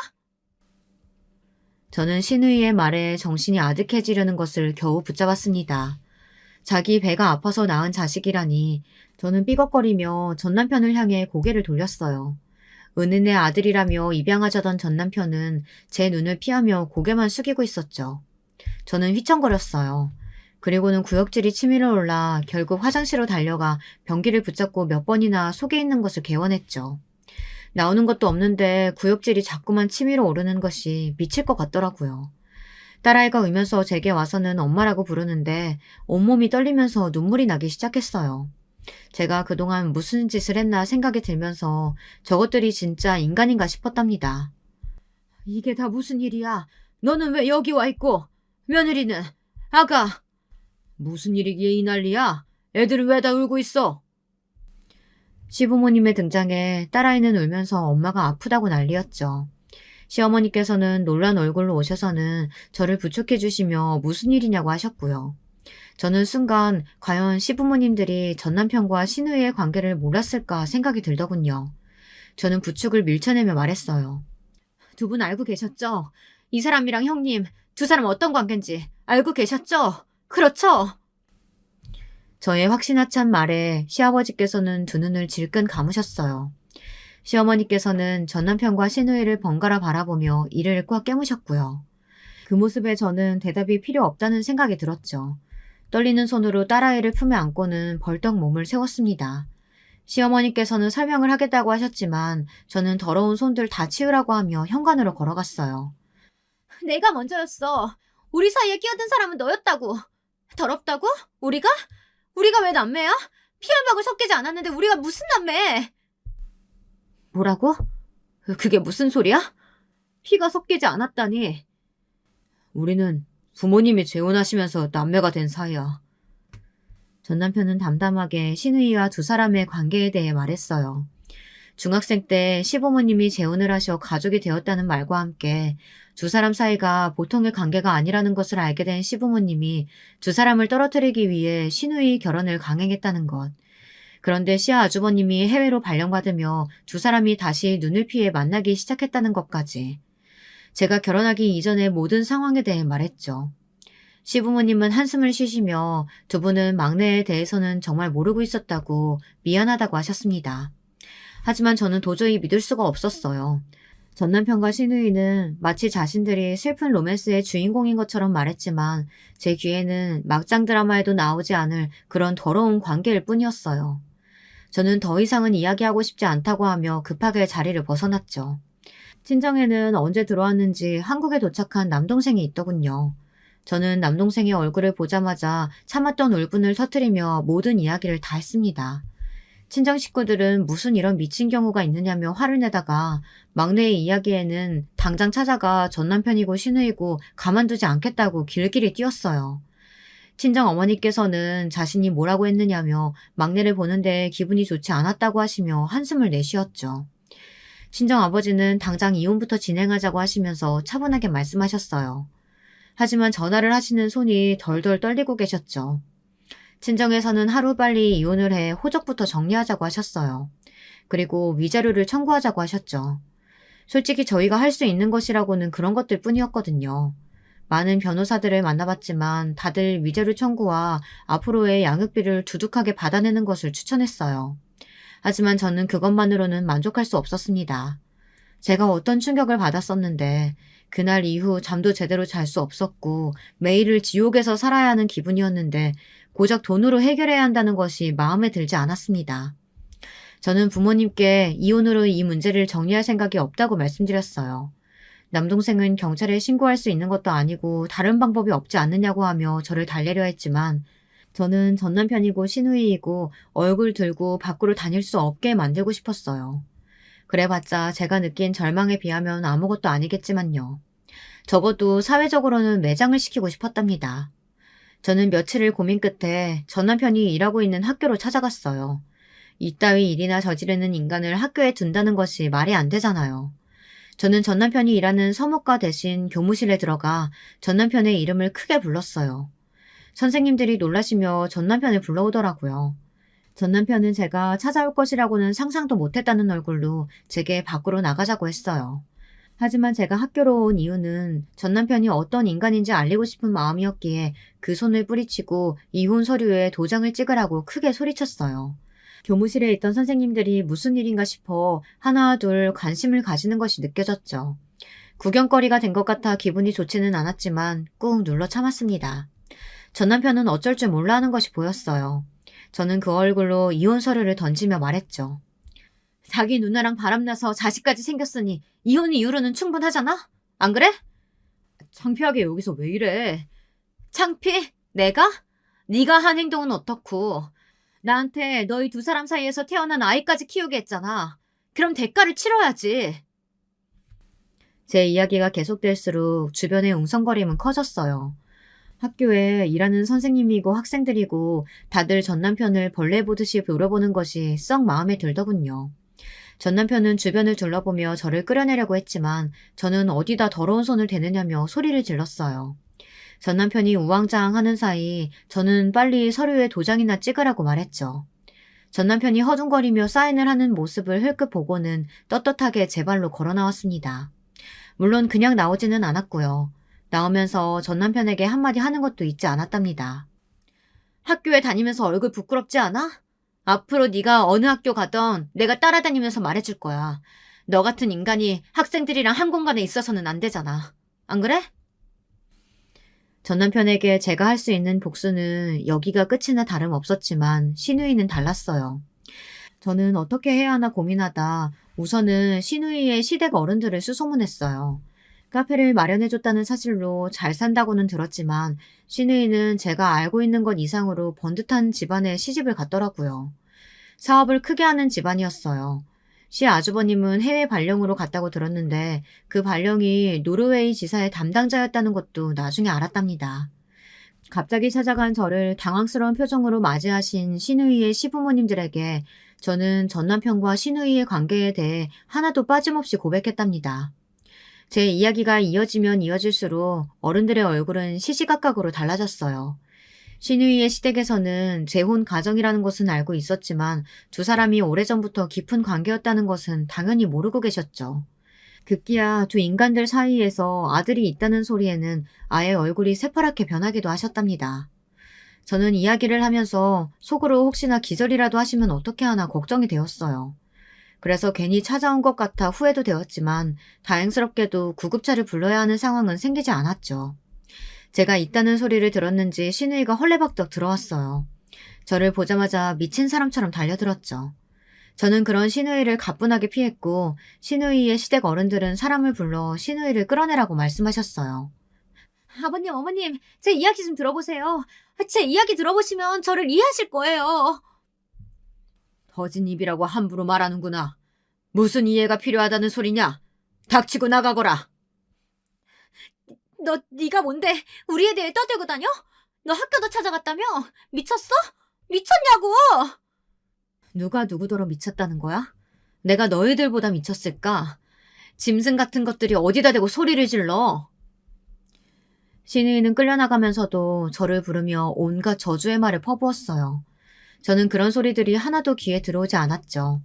저는 신우이의 말에 정신이 아득해지려는 것을 겨우 붙잡았습니다. 자기 배가 아파서 낳은 자식이라니. 저는 삐걱거리며 전남편을 향해 고개를 돌렸어요. 은은의 아들이라며 입양하자던 전남편은 제 눈을 피하며 고개만 숙이고 있었죠. 저는 휘청거렸어요. 그리고는 구역질이 치밀어 올라 결국 화장실로 달려가 변기를 붙잡고 몇 번이나 속에 있는 것을 개원했죠. 나오는 것도 없는데 구역질이 자꾸만 치밀어 오르는 것이 미칠 것 같더라고요. 딸아이가 울면서 제게 와서는 엄마라고 부르는데 온몸이 떨리면서 눈물이 나기 시작했어요. 제가 그동안 무슨 짓을 했나 생각이 들면서 저것들이 진짜 인간인가 싶었답니다. 이게 다 무슨 일이야? 너는 왜 여기 와 있고? 며느리는? 아가! 무슨 일이기에 이 난리야? 애들은 왜 다 울고 있어? 시부모님의 등장에 딸아이는 울면서 엄마가 아프다고 난리였죠. 시어머니께서는 놀란 얼굴로 오셔서는 저를 부축해 주시며 무슨 일이냐고 하셨고요. 저는 순간 과연 시부모님들이 전남편과 신우이의 관계를 몰랐을까 생각이 들더군요. 저는 부축을 밀쳐내며 말했어요. 두 분 알고 계셨죠? 이 사람이랑 형님, 두 사람 어떤 관계인지 알고 계셨죠? 그렇죠? 저의 확신하찬 말에 시아버지께서는 두 눈을 질끈 감으셨어요. 시어머니께서는 전남편과 신우이를 번갈아 바라보며 이를 꽉 깨무셨고요. 그 모습에 저는 대답이 필요 없다는 생각이 들었죠. 떨리는 손으로 딸아이를 품에 안고는 벌떡 몸을 세웠습니다. 시어머니께서는 설명을 하겠다고 하셨지만 저는 더러운 손들 다 치우라고 하며 현관으로 걸어갔어요. 내가 먼저였어. 우리 사이에 끼어든 사람은 너였다고. 더럽다고? 우리가? 우리가 왜 남매야? 피 한 방울 섞이지 않았는데 우리가 무슨 남매? 뭐라고? 그게 무슨 소리야? 피가 섞이지 않았다니. 우리는 부모님이 재혼하시면서 남매가 된 사이야. 전 남편은 담담하게 신우이와 두 사람의 관계에 대해 말했어요. 중학생 때 시부모님이 재혼을 하셔 가족이 되었다는 말과 함께 두 사람 사이가 보통의 관계가 아니라는 것을 알게 된 시부모님이 두 사람을 떨어뜨리기 위해 신우이 결혼을 강행했다는 것. 그런데 시아 아주버님이 해외로 발령받으며 두 사람이 다시 눈을 피해 만나기 시작했다는 것까지. 제가 결혼하기 이전의 모든 상황에 대해 말했죠. 시부모님은 한숨을 쉬시며 두 분은 막내에 대해서는 정말 모르고 있었다고 미안하다고 하셨습니다. 하지만 저는 도저히 믿을 수가 없었어요. 전남편과 신우이는 마치 자신들이 슬픈 로맨스의 주인공인 것처럼 말했지만 제 귀에는 막장 드라마에도 나오지 않을 그런 더러운 관계일 뿐이었어요. 저는 더 이상은 이야기하고 싶지 않다고 하며 급하게 자리를 벗어났죠. 친정에는 언제 들어왔는지 한국에 도착한 남동생이 있더군요. 저는 남동생의 얼굴을 보자마자 참았던 울분을 터뜨리며 모든 이야기를 다 했습니다. 친정 식구들은 무슨 이런 미친 경우가 있느냐며 화를 내다가 막내의 이야기에는 당장 찾아가 전남편이고 신우이고 가만두지 않겠다고 길길이 뛰었어요. 친정 어머니께서는 자신이 뭐라고 했느냐며 막내를 보는데 기분이 좋지 않았다고 하시며 한숨을 내쉬었죠. 친정 아버지는 당장 이혼부터 진행하자고 하시면서 차분하게 말씀하셨어요. 하지만 전화를 하시는 손이 덜덜 떨리고 계셨죠. 친정에서는 하루빨리 이혼을 해 호적부터 정리하자고 하셨어요. 그리고 위자료를 청구하자고 하셨죠. 솔직히 저희가 할 수 있는 것이라고는 그런 것들 뿐이었거든요. 많은 변호사들을 만나봤지만 다들 위자료 청구와 앞으로의 양육비를 두둑하게 받아내는 것을 추천했어요. 하지만 저는 그것만으로는 만족할 수 없었습니다. 제가 어떤 충격을 받았었는데 그날 이후 잠도 제대로 잘 수 없었고 매일을 지옥에서 살아야 하는 기분이었는데 고작 돈으로 해결해야 한다는 것이 마음에 들지 않았습니다. 저는 부모님께 이혼으로 이 문제를 정리할 생각이 없다고 말씀드렸어요. 남동생은 경찰에 신고할 수 있는 것도 아니고 다른 방법이 없지 않느냐고 하며 저를 달래려 했지만 저는 전남편이고 시누이이고 얼굴 들고 밖으로 다닐 수 없게 만들고 싶었어요. 그래봤자 제가 느낀 절망에 비하면 아무것도 아니겠지만요. 적어도 사회적으로는 매장을 시키고 싶었답니다. 저는 며칠을 고민 끝에 전 남편이 일하고 있는 학교로 찾아갔어요. 이따위 일이나 저지르는 인간을 학교에 둔다는 것이 말이 안 되잖아요. 저는 전 남편이 일하는 서무과 대신 교무실에 들어가 전 남편의 이름을 크게 불렀어요. 선생님들이 놀라시며 전 남편을 불러오더라고요. 전 남편은 제가 찾아올 것이라고는 상상도 못했다는 얼굴로 제게 밖으로 나가자고 했어요. 하지만 제가 학교로 온 이유는 전 남편이 어떤 인간인지 알리고 싶은 마음이었기에 그 손을 뿌리치고 이혼 서류에 도장을 찍으라고 크게 소리쳤어요. 교무실에 있던 선생님들이 무슨 일인가 싶어 하나 둘 관심을 가지는 것이 느껴졌죠. 구경거리가 된 것 같아 기분이 좋지는 않았지만 꾹 눌러 참았습니다. 전 남편은 어쩔 줄 몰라 하는 것이 보였어요. 저는 그 얼굴로 이혼 서류를 던지며 말했죠. 자기 누나랑 바람나서 자식까지 생겼으니 이혼 이유로는 충분하잖아? 안 그래? 창피하게 여기서 왜 이래? 창피? 내가? 네가 한 행동은 어떻고? 나한테 너희 두 사람 사이에서 태어난 아이까지 키우게 했잖아. 그럼 대가를 치러야지. 제 이야기가 계속될수록 주변의 웅성거림은 커졌어요. 학교에 일하는 선생님이고 학생들이고 다들 전 남편을 벌레 보듯이 물어보는 것이 썩 마음에 들더군요. 전 남편은 주변을 둘러보며 저를 끌어내려고 했지만 저는 어디다 더러운 손을 대느냐며 소리를 질렀어요. 전 남편이 우왕좌왕하는 사이 저는 빨리 서류에 도장이나 찍으라고 말했죠. 전 남편이 허둥거리며 사인을 하는 모습을 흘끗 보고는 떳떳하게 제 발로 걸어 나왔습니다. 물론 그냥 나오지는 않았고요. 나오면서 전 남편에게 한마디 하는 것도 잊지 않았답니다. 학교에 다니면서 얼굴 부끄럽지 않아? 앞으로 네가 어느 학교 가던 내가 따라다니면서 말해줄 거야. 너 같은 인간이 학생들이랑 한 공간에 있어서는 안 되잖아. 안 그래? 전 남편에게 제가 할 수 있는 복수는 여기가 끝이나 다름없었지만 시누이는 달랐어요. 저는 어떻게 해야 하나 고민하다 우선은 시누이의 시댁 어른들을 수소문했어요. 카페를 마련해줬다는 사실로 잘 산다고는 들었지만 시누이는 제가 알고 있는 것 이상으로 번듯한 집안에 시집을 갔더라고요. 사업을 크게 하는 집안이었어요. 시 아주버님은 해외 발령으로 갔다고 들었는데 그 발령이 노르웨이 지사의 담당자였다는 것도 나중에 알았답니다. 갑자기 찾아간 저를 당황스러운 표정으로 맞이하신 시누이의 시부모님들에게 저는 전 남편과 시누이의 관계에 대해 하나도 빠짐없이 고백했답니다. 제 이야기가 이어지면 이어질수록 어른들의 얼굴은 시시각각으로 달라졌어요. 시누이의 시댁에서는 재혼 가정이라는 것은 알고 있었지만 두 사람이 오래전부터 깊은 관계였다는 것은 당연히 모르고 계셨죠. 급기야 두 인간들 사이에서 아들이 있다는 소리에는 아예 얼굴이 새파랗게 변하기도 하셨답니다. 저는 이야기를 하면서 속으로 혹시나 기절이라도 하시면 어떻게 하나 걱정이 되었어요. 그래서 괜히 찾아온 것 같아 후회도 되었지만 다행스럽게도 구급차를 불러야 하는 상황은 생기지 않았죠. 제가 있다는 소리를 들었는지 시누이가 헐레벌떡 들어왔어요. 저를 보자마자 미친 사람처럼 달려들었죠. 저는 그런 시누이를 가뿐하게 피했고 시누이의 시댁 어른들은 사람을 불러 시누이를 끌어내라고 말씀하셨어요. 아버님, 어머님, 제 이야기 좀 들어보세요. 제 이야기 들어보시면 저를 이해하실 거예요. 터진 입이라고 함부로 말하는구나. 무슨 이해가 필요하다는 소리냐? 닥치고 나가거라. 네가 뭔데 우리에 대해 떠들고 다녀? 너 학교도 찾아갔다며? 미쳤어? 미쳤냐고! 누가 누구더러 미쳤다는 거야? 내가 너희들보다 미쳤을까? 짐승 같은 것들이 어디다 대고 소리를 질러? 시누이는 끌려나가면서도 저를 부르며 온갖 저주의 말을 퍼부었어요. 저는 그런 소리들이 하나도 귀에 들어오지 않았죠.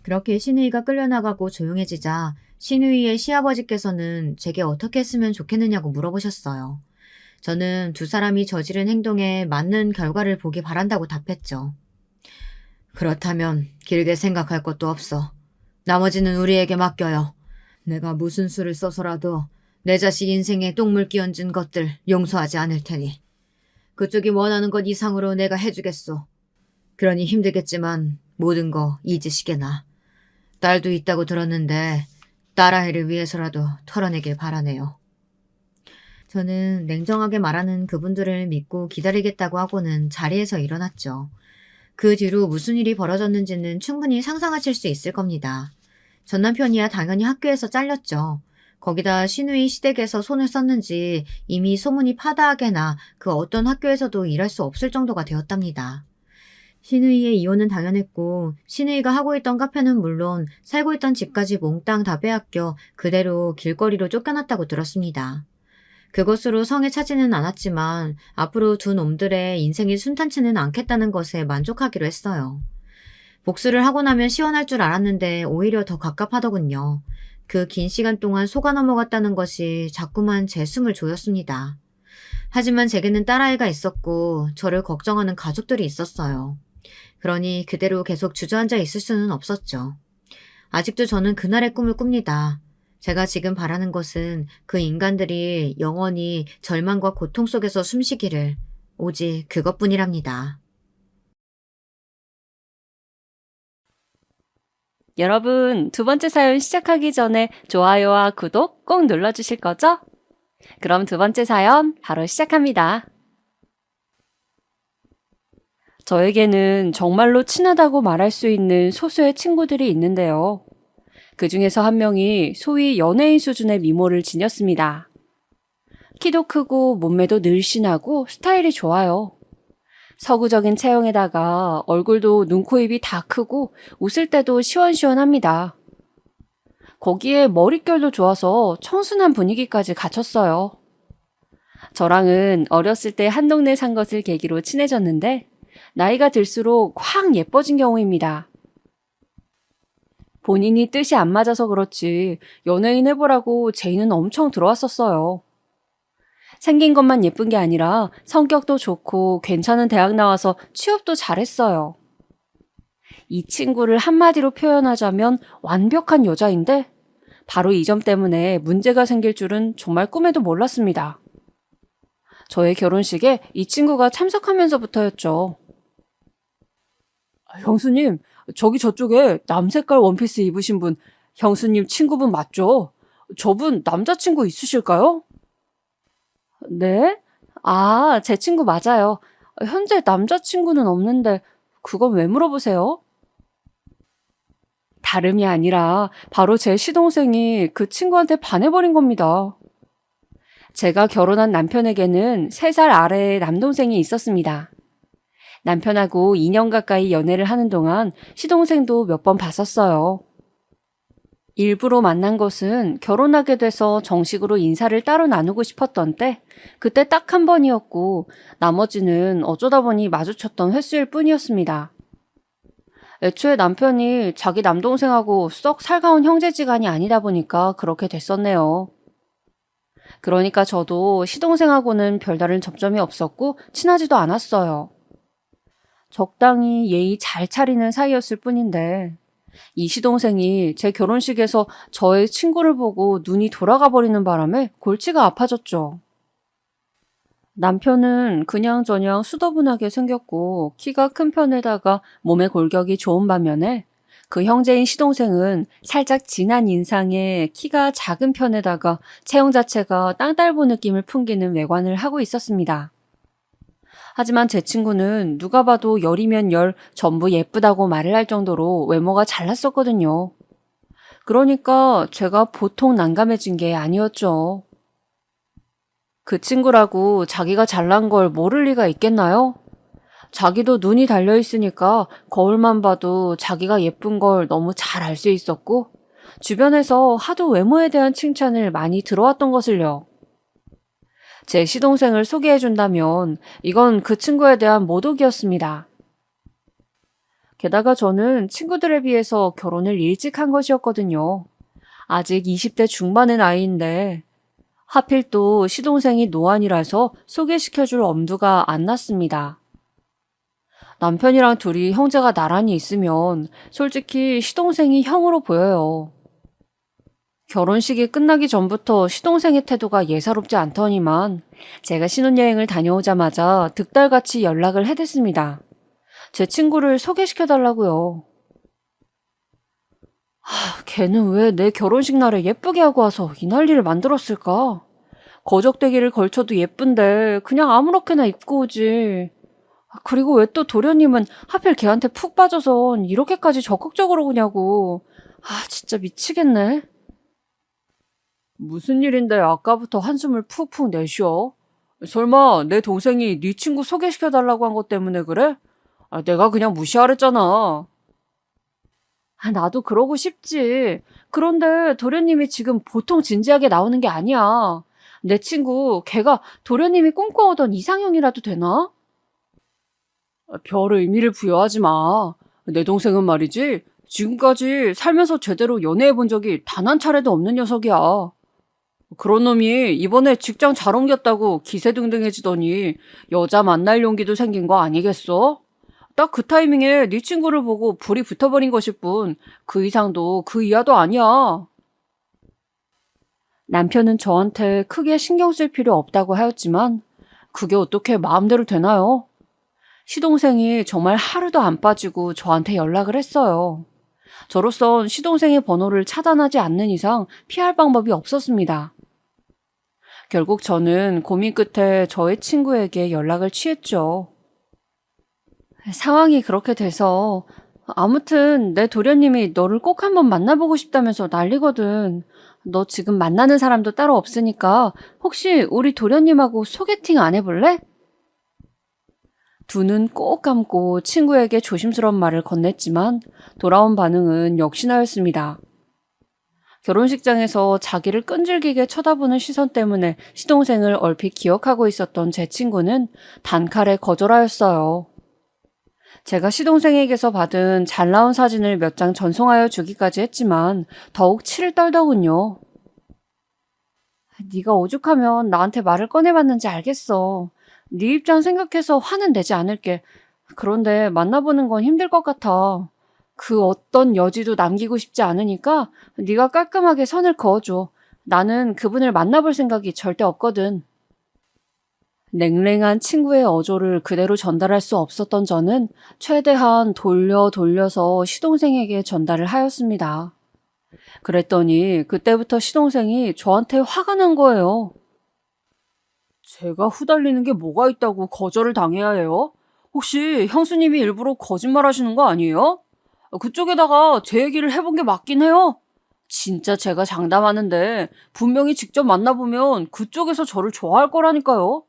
그렇게 시누이가 끌려나가고 조용해지자 시누이의 시아버지께서는 제게 어떻게 했으면 좋겠느냐고 물어보셨어요. 저는 두 사람이 저지른 행동에 맞는 결과를 보기 바란다고 답했죠. 그렇다면 길게 생각할 것도 없어. 나머지는 우리에게 맡겨요. 내가 무슨 수를 써서라도 내 자식 인생에 똥물 끼얹은 것들 용서하지 않을 테니. 그쪽이 원하는 것 이상으로 내가 해주겠소. 그러니 힘들겠지만 모든 거 잊으시게나. 딸도 있다고 들었는데 딸아이를 위해서라도 털어내길 바라네요. 저는 냉정하게 말하는 그분들을 믿고 기다리겠다고 하고는 자리에서 일어났죠. 그 뒤로 무슨 일이 벌어졌는지는 충분히 상상하실 수 있을 겁니다. 전 남편이야 당연히 학교에서 잘렸죠. 거기다 시누이 시댁에서 손을 썼는지 이미 소문이 파다하게 나 그 어떤 학교에서도 일할 수 없을 정도가 되었답니다. 시누이의 이혼은 당연했고 시누이가 하고 있던 카페는 물론 살고 있던 집까지 몽땅 다 빼앗겨 그대로 길거리로 쫓겨났다고 들었습니다. 그것으로 성에 차지는 않았지만 앞으로 두 놈들의 인생이 순탄치는 않겠다는 것에 만족하기로 했어요. 복수를 하고 나면 시원할 줄 알았는데 오히려 더 갑갑하더군요. 그 긴 시간 동안 속아 넘어갔다는 것이 자꾸만 제 숨을 조였습니다. 하지만 제게는 딸아이가 있었고 저를 걱정하는 가족들이 있었어요. 그러니 그대로 계속 주저앉아 있을 수는 없었죠. 아직도 저는 그날의 꿈을 꿉니다. 제가 지금 바라는 것은 그 인간들이 영원히 절망과 고통 속에서 숨쉬기를, 오직 그것뿐이랍니다. 여러분, 두 번째 사연 시작하기 전에 좋아요와 구독 꼭 눌러주실 거죠? 그럼 두 번째 사연 바로 시작합니다. 저에게는 정말로 친하다고 말할 수 있는 소수의 친구들이 있는데요. 그 중에서 한 명이 소위 연예인 수준의 미모를 지녔습니다. 키도 크고 몸매도 늘씬하고 스타일이 좋아요. 서구적인 체형에다가 얼굴도 눈, 코, 입이 다 크고 웃을 때도 시원시원합니다. 거기에 머릿결도 좋아서 청순한 분위기까지 갖췄어요. 저랑은 어렸을 때 한 동네 산 것을 계기로 친해졌는데 나이가 들수록 확 예뻐진 경우입니다. 본인이 뜻이 안 맞아서 그렇지 연예인 해보라고 제의는 엄청 들어왔었어요. 생긴 것만 예쁜 게 아니라 성격도 좋고 괜찮은 대학 나와서 취업도 잘했어요. 이 친구를 한마디로 표현하자면 완벽한 여자인데 바로 이 점 때문에 문제가 생길 줄은 정말 꿈에도 몰랐습니다. 저의 결혼식에 이 친구가 참석하면서부터였죠. 형수님, 저기 저쪽에 남색깔 원피스 입으신 분, 형수님 친구분 맞죠? 저분 남자친구 있으실까요? 네? 아, 제 친구 맞아요. 현재 남자친구는 없는데 그건 왜 물어보세요? 다름이 아니라 바로 제 시동생이 그 친구한테 반해버린 겁니다. 제가 결혼한 남편에게는 3살 아래의 남동생이 있었습니다. 남편하고 2년 가까이 연애를 하는 동안 시동생도 몇 번 봤었어요. 일부러 만난 것은 결혼하게 돼서 정식으로 인사를 따로 나누고 싶었던 때 그때 딱 한 번이었고 나머지는 어쩌다 보니 마주쳤던 횟수일 뿐이었습니다. 애초에 남편이 자기 남동생하고 썩 살가운 형제지간이 아니다 보니까 그렇게 됐었네요. 그러니까 저도 시동생하고는 별다른 접점이 없었고 친하지도 않았어요. 적당히 예의 잘 차리는 사이였을 뿐인데 이 시동생이 제 결혼식에서 저의 친구를 보고 눈이 돌아가 버리는 바람에 골치가 아파졌죠. 남편은 그냥저냥 수더분하게 생겼고 키가 큰 편에다가 몸의 골격이 좋은 반면에 그 형제인 시동생은 살짝 진한 인상에 키가 작은 편에다가 체형 자체가 땅딸보 느낌을 풍기는 외관을 하고 있었습니다. 하지만 제 친구는 누가 봐도 열이면 열 전부 예쁘다고 말을 할 정도로 외모가 잘났었거든요. 그러니까 제가 보통 난감해진 게 아니었죠. 그 친구라고 자기가 잘난 걸 모를 리가 있겠나요? 자기도 눈이 달려있으니까 거울만 봐도 자기가 예쁜 걸 너무 잘 알 수 있었고 주변에서 하도 외모에 대한 칭찬을 많이 들어왔던 것을요. 제 시동생을 소개해준다면 이건 그 친구에 대한 모독이었습니다. 게다가 저는 친구들에 비해서 결혼을 일찍 한 것이었거든요. 아직 20대 중반의 나이인데 하필 또 시동생이 노안이라서 소개시켜줄 엄두가 안 났습니다. 남편이랑 둘이 형제가 나란히 있으면 솔직히 시동생이 형으로 보여요. 결혼식이 끝나기 전부터 시동생의 태도가 예사롭지 않더니만 제가 신혼여행을 다녀오자마자 득달같이 연락을 해댔습니다. 제 친구를 소개시켜달라고요. 걔는 왜 내 결혼식 날에 예쁘게 하고 와서 이 난리를 만들었을까? 거적대기를 걸쳐도 예쁜데 그냥 아무렇게나 입고 오지. 그리고 왜 또 도련님은 하필 걔한테 푹 빠져선 이렇게까지 적극적으로 오냐고. 진짜 미치겠네. 무슨 일인데 아까부터 한숨을 푹푹 내쉬어? 설마 내 동생이 네 친구 소개시켜달라고 한 것 때문에 그래? 내가 그냥 무시하랬잖아. 나도 그러고 싶지. 그런데 도련님이 지금 보통 진지하게 나오는 게 아니야. 내 친구, 걔가 도련님이 꿈꿔오던 이상형이라도 되나? 별 의미를 부여하지 마. 내 동생은 말이지, 지금까지 살면서 제대로 연애해 본 적이 단 한 차례도 없는 녀석이야. 그런 놈이 이번에 직장 잘 옮겼다고 기세등등해지더니 여자 만날 용기도 생긴 거 아니겠어? 딱 그 타이밍에 네 친구를 보고 불이 붙어버린 것일 뿐 그 이상도 그 이하도 아니야. 남편은 저한테 크게 신경 쓸 필요 없다고 하였지만 그게 어떻게 마음대로 되나요? 시동생이 정말 하루도 안 빠지고 저한테 연락을 했어요. 저로선 시동생의 번호를 차단하지 않는 이상 피할 방법이 없었습니다. 결국 저는 고민 끝에 저의 친구에게 연락을 취했죠. 상황이 그렇게 돼서 아무튼 내 도련님이 너를 꼭 한번 만나보고 싶다면서 난리거든. 너 지금 만나는 사람도 따로 없으니까 혹시 우리 도련님하고 소개팅 안 해볼래? 두 눈 꼭 감고 친구에게 조심스러운 말을 건넸지만 돌아온 반응은 역시나였습니다. 결혼식장에서 자기를 끈질기게 쳐다보는 시선 때문에 시동생을 얼핏 기억하고 있었던 제 친구는 단칼에 거절하였어요. 제가 시동생에게서 받은 잘 나온 사진을 몇 장 전송하여 주기까지 했지만 더욱 치를 떨더군요. 네가 오죽하면 나한테 말을 꺼내봤는지 알겠어. 네 입장 생각해서 화는 내지 않을게. 그런데 만나보는 건 힘들 것 같아. 그 어떤 여지도 남기고 싶지 않으니까 네가 깔끔하게 선을 그어줘. 나는 그분을 만나볼 생각이 절대 없거든. 냉랭한 친구의 어조를 그대로 전달할 수 없었던 저는 최대한 돌려서 시동생에게 전달을 하였습니다. 그랬더니 그때부터 시동생이 저한테 화가 난 거예요. 제가 후달리는 게 뭐가 있다고 거절을 당해야 해요? 혹시 형수님이 일부러 거짓말 하시는 거 아니에요? 그쪽에다가 제 얘기를 해본 게 맞긴 해요. 진짜 제가 장담하는데 분명히 직접 만나보면 그쪽에서 저를 좋아할 거라니까요.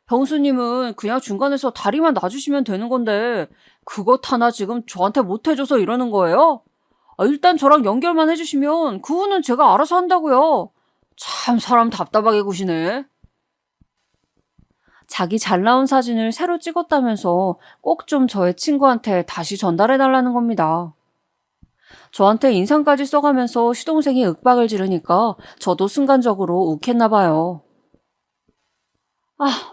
형수님은 그냥 중간에서 다리만 놔주시면 되는 건데 그것 하나 지금 저한테 못 해줘서 이러는 거예요? 일단 저랑 연결만 해주시면 그 후는 제가 알아서 한다고요. 참 사람 답답하게 구시네. 자기 잘 나온 사진을 새로 찍었다면서 꼭 좀 저의 친구한테 다시 전달해달라는 겁니다. 저한테 인상까지 써가면서 시동생이 윽박을 지르니까 저도 순간적으로 욱했나 봐요.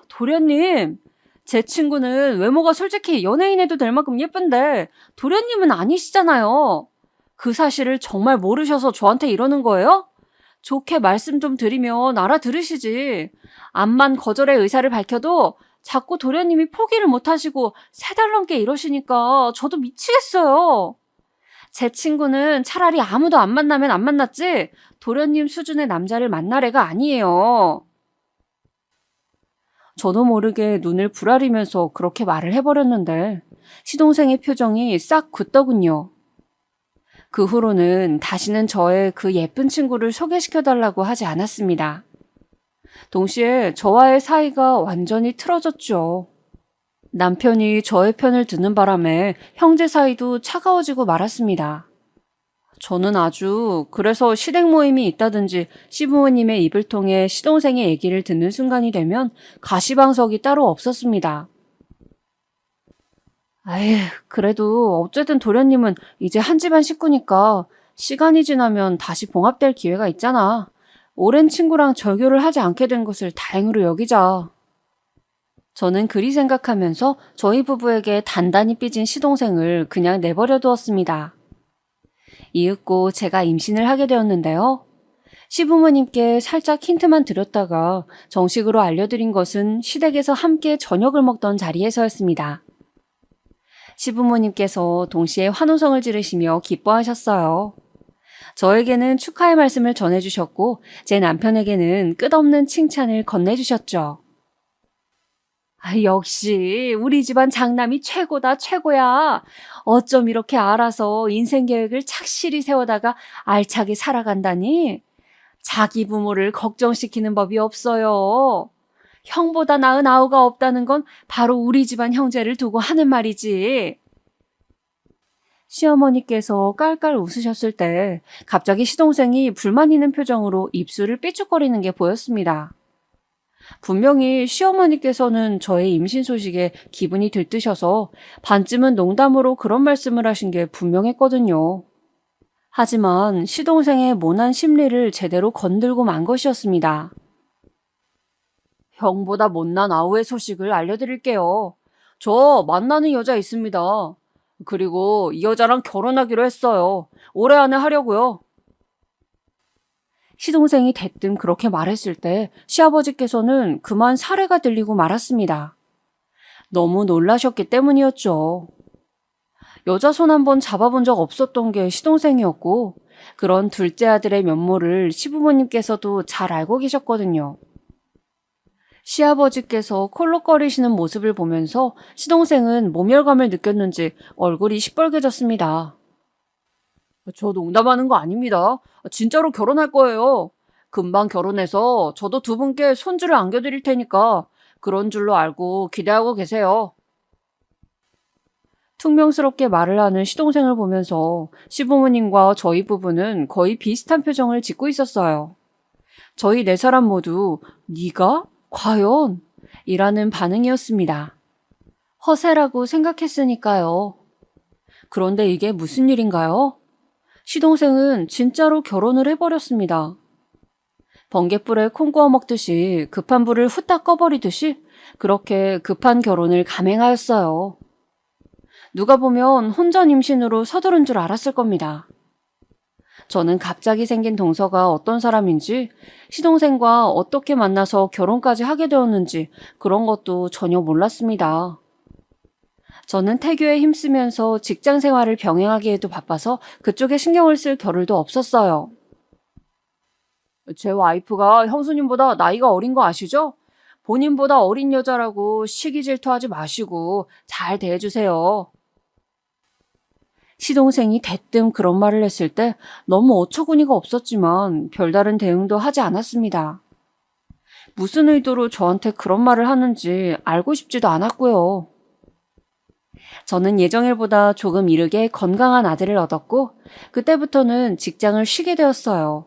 도련님. 제 친구는 외모가 솔직히 연예인해도 될 만큼 예쁜데 도련님은 아니시잖아요. 그 사실을 정말 모르셔서 저한테 이러는 거예요? 좋게 말씀 좀 드리면 알아들으시지. 암만 거절의 의사를 밝혀도 자꾸 도련님이 포기를 못하시고 3달 넘게 이러시니까 저도 미치겠어요. 제 친구는 차라리 아무도 안 만나면 안 만났지 도련님 수준의 남자를 만날 애가 아니에요. 저도 모르게 눈을 부라리면서 그렇게 말을 해버렸는데 시동생의 표정이 싹 굳더군요. 그 후로는 다시는 저의 그 예쁜 친구를 소개시켜달라고 하지 않았습니다. 동시에 저와의 사이가 완전히 틀어졌죠. 남편이 저의 편을 드는 바람에 형제 사이도 차가워지고 말았습니다. 저는 그래서 시댁 모임이 있다든지 시부모님의 입을 통해 시동생의 얘기를 듣는 순간이 되면 가시방석이 따로 없었습니다. 그래도 어쨌든 도련님은 이제 한 집안 식구니까 시간이 지나면 다시 봉합될 기회가 있잖아. 오랜 친구랑 절교를 하지 않게 된 것을 다행으로 여기자. 저는 그리 생각하면서 저희 부부에게 단단히 삐진 시동생을 그냥 내버려 두었습니다. 이윽고 제가 임신을 하게 되었는데요. 시부모님께 살짝 힌트만 드렸다가 정식으로 알려드린 것은 시댁에서 함께 저녁을 먹던 자리에서였습니다. 시부모님께서 동시에 환호성을 지르시며 기뻐하셨어요. 저에게는 축하의 말씀을 전해주셨고 제 남편에게는 끝없는 칭찬을 건네주셨죠. 역시 우리 집안 장남이 최고다 최고야. 어쩜 이렇게 알아서 인생 계획을 착실히 세워다가 알차게 살아간다니. 자기 부모를 걱정시키는 법이 없어요. 형보다 나은 아우가 없다는 건 바로 우리 집안 형제를 두고 하는 말이지. 시어머니께서 깔깔 웃으셨을 때 갑자기 시동생이 불만 있는 표정으로 입술을 삐죽거리는 게 보였습니다. 분명히 시어머니께서는 저의 임신 소식에 기분이 들뜨셔서 반쯤은 농담으로 그런 말씀을 하신 게 분명했거든요. 하지만 시동생의 모난 심리를 제대로 건들고 만 것이었습니다. 형보다 못난 아우의 소식을 알려드릴게요. 저 만나는 여자 있습니다. 그리고 이 여자랑 결혼하기로 했어요. 올해 안에 하려고요. 시동생이 대뜸 그렇게 말했을 때 시아버지께서는 그만 사례가 들리고 말았습니다. 너무 놀라셨기 때문이었죠. 여자 손 한번 잡아본 적 없었던 게 시동생이었고 그런 둘째 아들의 면모를 시부모님께서도 잘 알고 계셨거든요. 시아버지께서 콜록거리시는 모습을 보면서 시동생은 모멸감을 느꼈는지 얼굴이 시뻘개졌습니다. 저 농담하는 거 아닙니다. 진짜로 결혼할 거예요. 금방 결혼해서 저도 두 분께 손주를 안겨드릴 테니까 그런 줄로 알고 기대하고 계세요. 퉁명스럽게 말을 하는 시동생을 보면서 시부모님과 저희 부부는 거의 비슷한 표정을 짓고 있었어요. 저희 네 사람 모두 네가? 과연? 이라는 반응이었습니다. 허세라고 생각했으니까요. 그런데 이게 무슨 일인가요? 시동생은 진짜로 결혼을 해버렸습니다. 번갯불에 콩 구워 먹듯이 급한 불을 후딱 꺼버리듯이 그렇게 급한 결혼을 감행하였어요. 누가 보면 혼전 임신으로 서두른 줄 알았을 겁니다. 저는 갑자기 생긴 동서가 어떤 사람인지, 시동생과 어떻게 만나서 결혼까지 하게 되었는지 그런 것도 전혀 몰랐습니다. 저는 태교에 힘쓰면서 직장 생활을 병행하기에도 바빠서 그쪽에 신경을 쓸 겨를도 없었어요. 제 와이프가 형수님보다 나이가 어린 거 아시죠? 본인보다 어린 여자라고 시기 질투하지 마시고 잘 대해주세요. 시동생이 대뜸 그런 말을 했을 때 너무 어처구니가 없었지만 별다른 대응도 하지 않았습니다. 무슨 의도로 저한테 그런 말을 하는지 알고 싶지도 않았고요. 저는 예정일보다 조금 이르게 건강한 아들을 얻었고 그때부터는 직장을 쉬게 되었어요.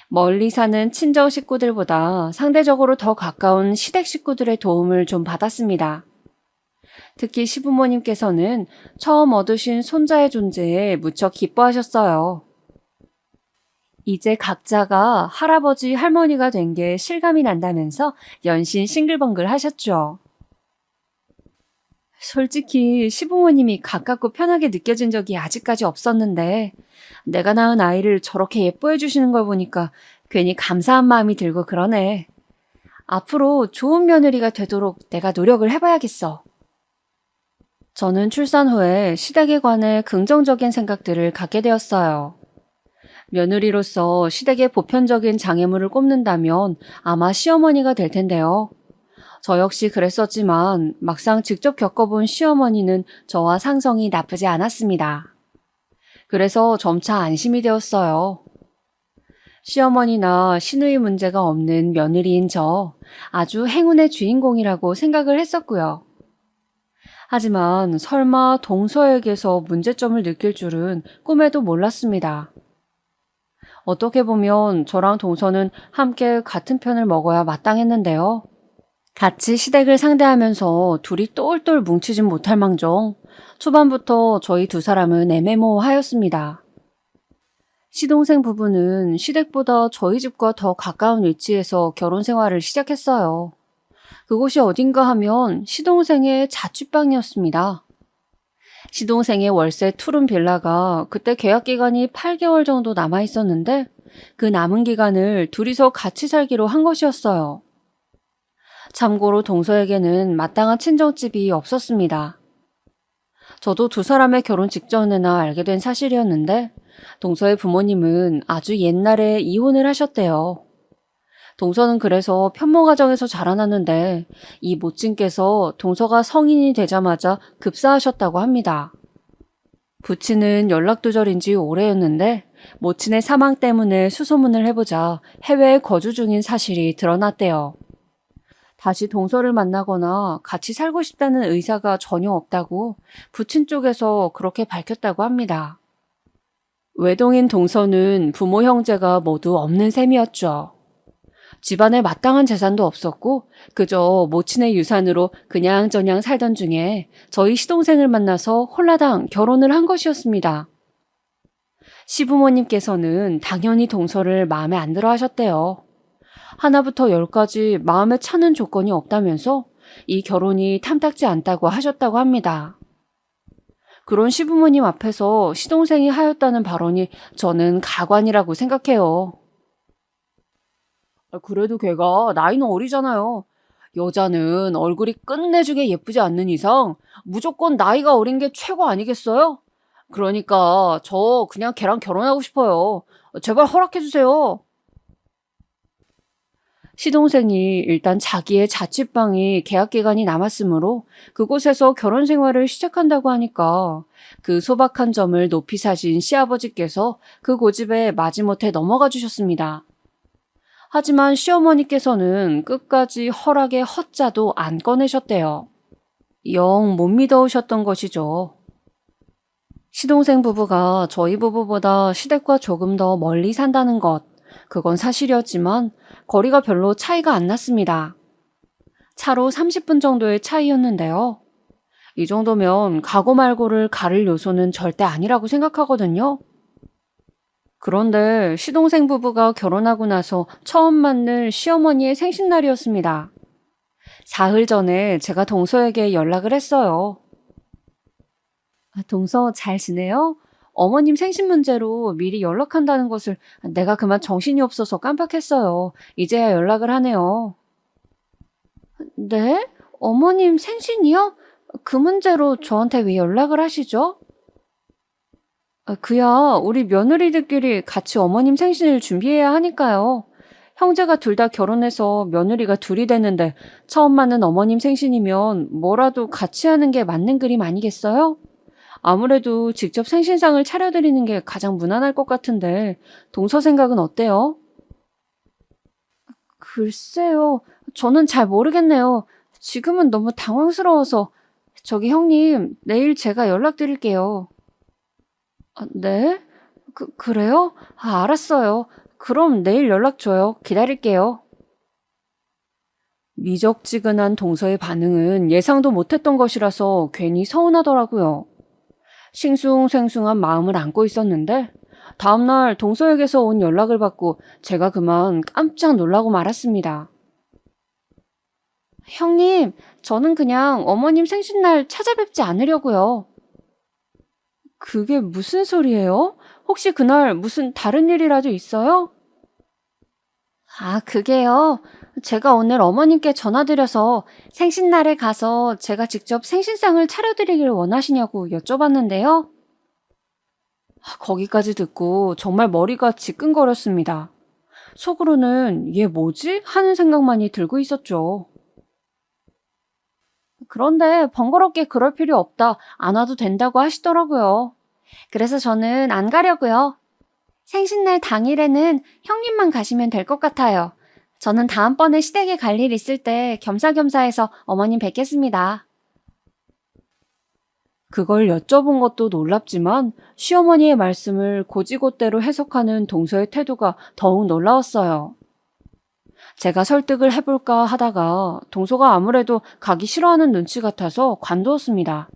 멀리 사는 친정 식구들보다 상대적으로 더 가까운 시댁 식구들의 도움을 좀 받았습니다. 특히 시부모님께서는 처음 얻으신 손자의 존재에 무척 기뻐하셨어요. 이제 각자가 할아버지, 할머니가 된 게 실감이 난다면서 연신 싱글벙글 하셨죠. 솔직히 시부모님이 가깝고 편하게 느껴진 적이 아직까지 없었는데 내가 낳은 아이를 저렇게 예뻐해 주시는 걸 보니까 괜히 감사한 마음이 들고 그러네. 앞으로 좋은 며느리가 되도록 내가 노력을 해봐야겠어. 저는 출산 후에 시댁에 관해 긍정적인 생각들을 갖게 되었어요. 며느리로서 시댁의 보편적인 장애물을 꼽는다면 아마 시어머니가 될 텐데요. 저 역시 그랬었지만 막상 직접 겪어본 시어머니는 저와 상성이 나쁘지 않았습니다. 그래서 점차 안심이 되었어요. 시어머니나 시누이 문제가 없는 며느리인 저 아주 행운의 주인공이라고 생각을 했었고요. 하지만 설마 동서에게서 문제점을 느낄 줄은 꿈에도 몰랐습니다. 어떻게 보면 저랑 동서는 함께 같은 편을 먹어야 마땅했는데요. 같이 시댁을 상대하면서 둘이 똘똘 뭉치진 못할 망정 초반부터 저희 두 사람은 애매모호하였습니다. 시동생 부부는 시댁보다 저희 집과 더 가까운 위치에서 결혼 생활을 시작했어요. 그곳이 어딘가 하면 시동생의 자취방이었습니다. 시동생의 월세 투룸 빌라가 그때 계약 기간이 8개월 정도 남아 있었는데 그 남은 기간을 둘이서 같이 살기로 한 것이었어요. 참고로 동서에게는 마땅한 친정집이 없었습니다. 저도 두 사람의 결혼 직전에나 알게 된 사실이었는데 동서의 부모님은 아주 옛날에 이혼을 하셨대요. 동서는 그래서 편모 가정에서 자라났는데 이 모친께서 동서가 성인이 되자마자 급사하셨다고 합니다. 부친은 연락두절인 지 오래였는데 모친의 사망 때문에 수소문을 해보자 해외에 거주 중인 사실이 드러났대요. 다시 동서를 만나거나 같이 살고 싶다는 의사가 전혀 없다고 부친 쪽에서 그렇게 밝혔다고 합니다. 외동인 동서는 부모 형제가 모두 없는 셈이었죠. 집안에 마땅한 재산도 없었고 그저 모친의 유산으로 그냥저냥 살던 중에 저희 시동생을 만나서 홀라당 결혼을 한 것이었습니다. 시부모님께서는 당연히 동서를 마음에 안 들어 하셨대요. 하나부터 열까지 마음에 차는 조건이 없다면서 이 결혼이 탐탁지 않다고 하셨다고 합니다. 그런 시부모님 앞에서 시동생이 하였다는 발언이 저는 가관이라고 생각해요. 그래도 걔가 나이는 어리잖아요. 여자는 얼굴이 끝내주게 예쁘지 않는 이상 무조건 나이가 어린 게 최고 아니겠어요? 그러니까 저 그냥 걔랑 결혼하고 싶어요. 제발 허락해주세요. 시동생이 일단 자기의 자취방이 계약 기간이 남았으므로 그곳에서 결혼 생활을 시작한다고 하니까 그 소박한 점을 높이 사신 시아버지께서 그 고집에 마지못해 넘어가 주셨습니다. 하지만 시어머니께서는 끝까지 허락의 허자도 안 꺼내셨대요. 영 못 믿어오셨던 것이죠. 시동생 부부가 저희 부부보다 시댁과 조금 더 멀리 산다는 것, 그건 사실이었지만 거리가 별로 차이가 안 났습니다. 차로 30분 정도의 차이였는데요. 이 정도면 가고 말고를 가를 요소는 절대 아니라고 생각하거든요. 그런데 시동생 부부가 결혼하고 나서 처음 맞는 시어머니의 생신날이었습니다. 사흘 전에 제가 동서에게 연락을 했어요. 동서 잘 지내요? 어머님 생신 문제로 미리 연락한다는 것을 내가 그만 정신이 없어서 깜빡했어요. 이제야 연락을 하네요. 네? 어머님 생신이요? 그 문제로 저한테 왜 연락을 하시죠? 그야 우리 며느리들끼리 같이 어머님 생신을 준비해야 하니까요. 형제가 둘 다 결혼해서 며느리가 둘이 됐는데 처음 맞는 어머님 생신이면 뭐라도 같이 하는 게 맞는 그림 아니겠어요? 아무래도 직접 생신상을 차려드리는 게 가장 무난할 것 같은데 동서 생각은 어때요? 글쎄요. 저는 잘 모르겠네요. 지금은 너무 당황스러워서. 저기 형님, 내일 제가 연락드릴게요. 네? 그래요? 알았어요. 그럼 내일 연락 줘요. 기다릴게요. 미적지근한 동서의 반응은 예상도 못했던 것이라서 괜히 서운하더라고요. 싱숭생숭한 마음을 안고 있었는데 다음날 동서에게서 온 연락을 받고 제가 그만 깜짝 놀라고 말았습니다. 형님, 저는 그냥 어머님 생신날 찾아뵙지 않으려고요. 그게 무슨 소리예요? 혹시 그날 무슨 다른 일이라도 있어요? 그게요. 제가 오늘 어머님께 전화드려서 생신날에 가서 제가 직접 생신상을 차려드리길 원하시냐고 여쭤봤는데요. 거기까지 듣고 정말 머리가 지끈거렸습니다. 속으로는 얘 뭐지? 하는 생각만이 들고 있었죠. 그런데 번거롭게 그럴 필요 없다. 안 와도 된다고 하시더라고요. 그래서 저는 안 가려고요. 생신날 당일에는 형님만 가시면 될 것 같아요. 저는 다음번에 시댁에 갈 일 있을 때 겸사겸사해서 어머님 뵙겠습니다. 그걸 여쭤본 것도 놀랍지만 시어머니의 말씀을 곧이곧대로 해석하는 동서의 태도가 더욱 놀라웠어요. 제가 설득을 해볼까 하다가 동서가 아무래도 가기 싫어하는 눈치 같아서 관두었습니다.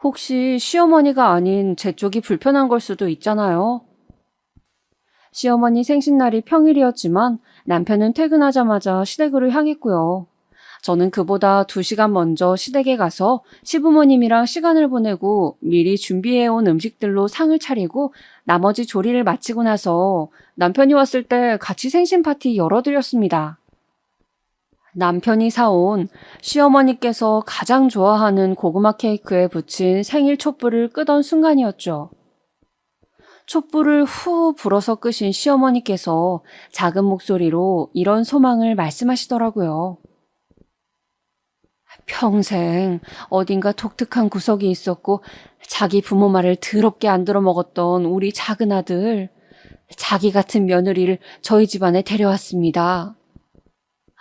혹시 시어머니가 아닌 제 쪽이 불편한 걸 수도 있잖아요. 시어머니 생신날이 평일이었지만 남편은 퇴근하자마자 시댁으로 향했고요. 저는 그보다 2시간 먼저 시댁에 가서 시부모님이랑 시간을 보내고 미리 준비해온 음식들로 상을 차리고 나머지 조리를 마치고 나서 남편이 왔을 때 같이 생신 파티 열어드렸습니다. 남편이 사온 시어머니께서 가장 좋아하는 고구마 케이크에 붙인 생일 촛불을 끄던 순간이었죠. 촛불을 후 불어서 끄신 시어머니께서 작은 목소리로 이런 소망을 말씀하시더라고요. 평생 어딘가 독특한 구석이 있었고 자기 부모 말을 더럽게 안 들어먹었던 우리 작은 아들, 자기 같은 며느리를 저희 집안에 데려왔습니다.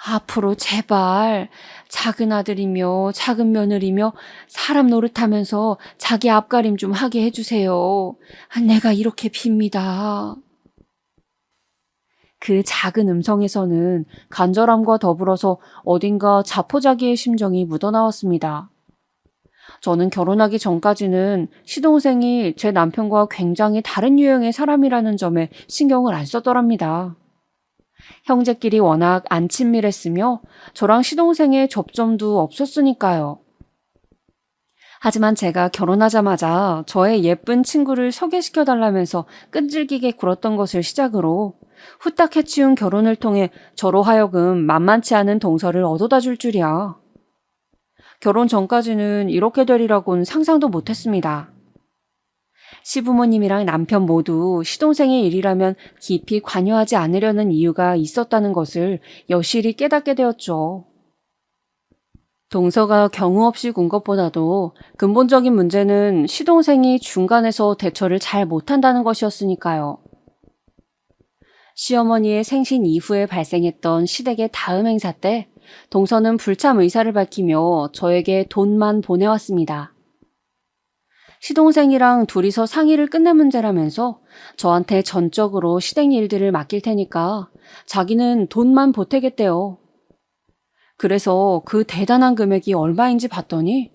앞으로 제발 작은 아들이며 작은 며느리며 사람 노릇하면서 자기 앞가림 좀 하게 해주세요. 내가 이렇게 빕니다. 그 작은 음성에서는 간절함과 더불어서 어딘가 자포자기의 심정이 묻어나왔습니다. 저는 결혼하기 전까지는 시동생이 제 남편과 굉장히 다른 유형의 사람이라는 점에 신경을 안 썼더랍니다. 형제끼리 워낙 안 친밀했으며 저랑 시동생의 접점도 없었으니까요. 하지만 제가 결혼하자마자 저의 예쁜 친구를 소개시켜달라면서 끈질기게 굴었던 것을 시작으로 후딱 해치운 결혼을 통해 저로 하여금 만만치 않은 동서를 얻어다 줄 줄이야. 결혼 전까지는 이렇게 되리라고는 상상도 못했습니다. 시부모님이랑 남편 모두 시동생의 일이라면 깊이 관여하지 않으려는 이유가 있었다는 것을 여실히 깨닫게 되었죠. 동서가 경우 없이 군 것보다도 근본적인 문제는 시동생이 중간에서 대처를 잘 못한다는 것이었으니까요. 시어머니의 생신 이후에 발생했던 시댁의 다음 행사 때 동서는 불참 의사를 밝히며 저에게 돈만 보내왔습니다. 시동생이랑 둘이서 상의를 끝낼 문제라면서 저한테 전적으로 시댁 일들을 맡길 테니까 자기는 돈만 보태겠대요. 그래서 그 대단한 금액이 얼마인지 봤더니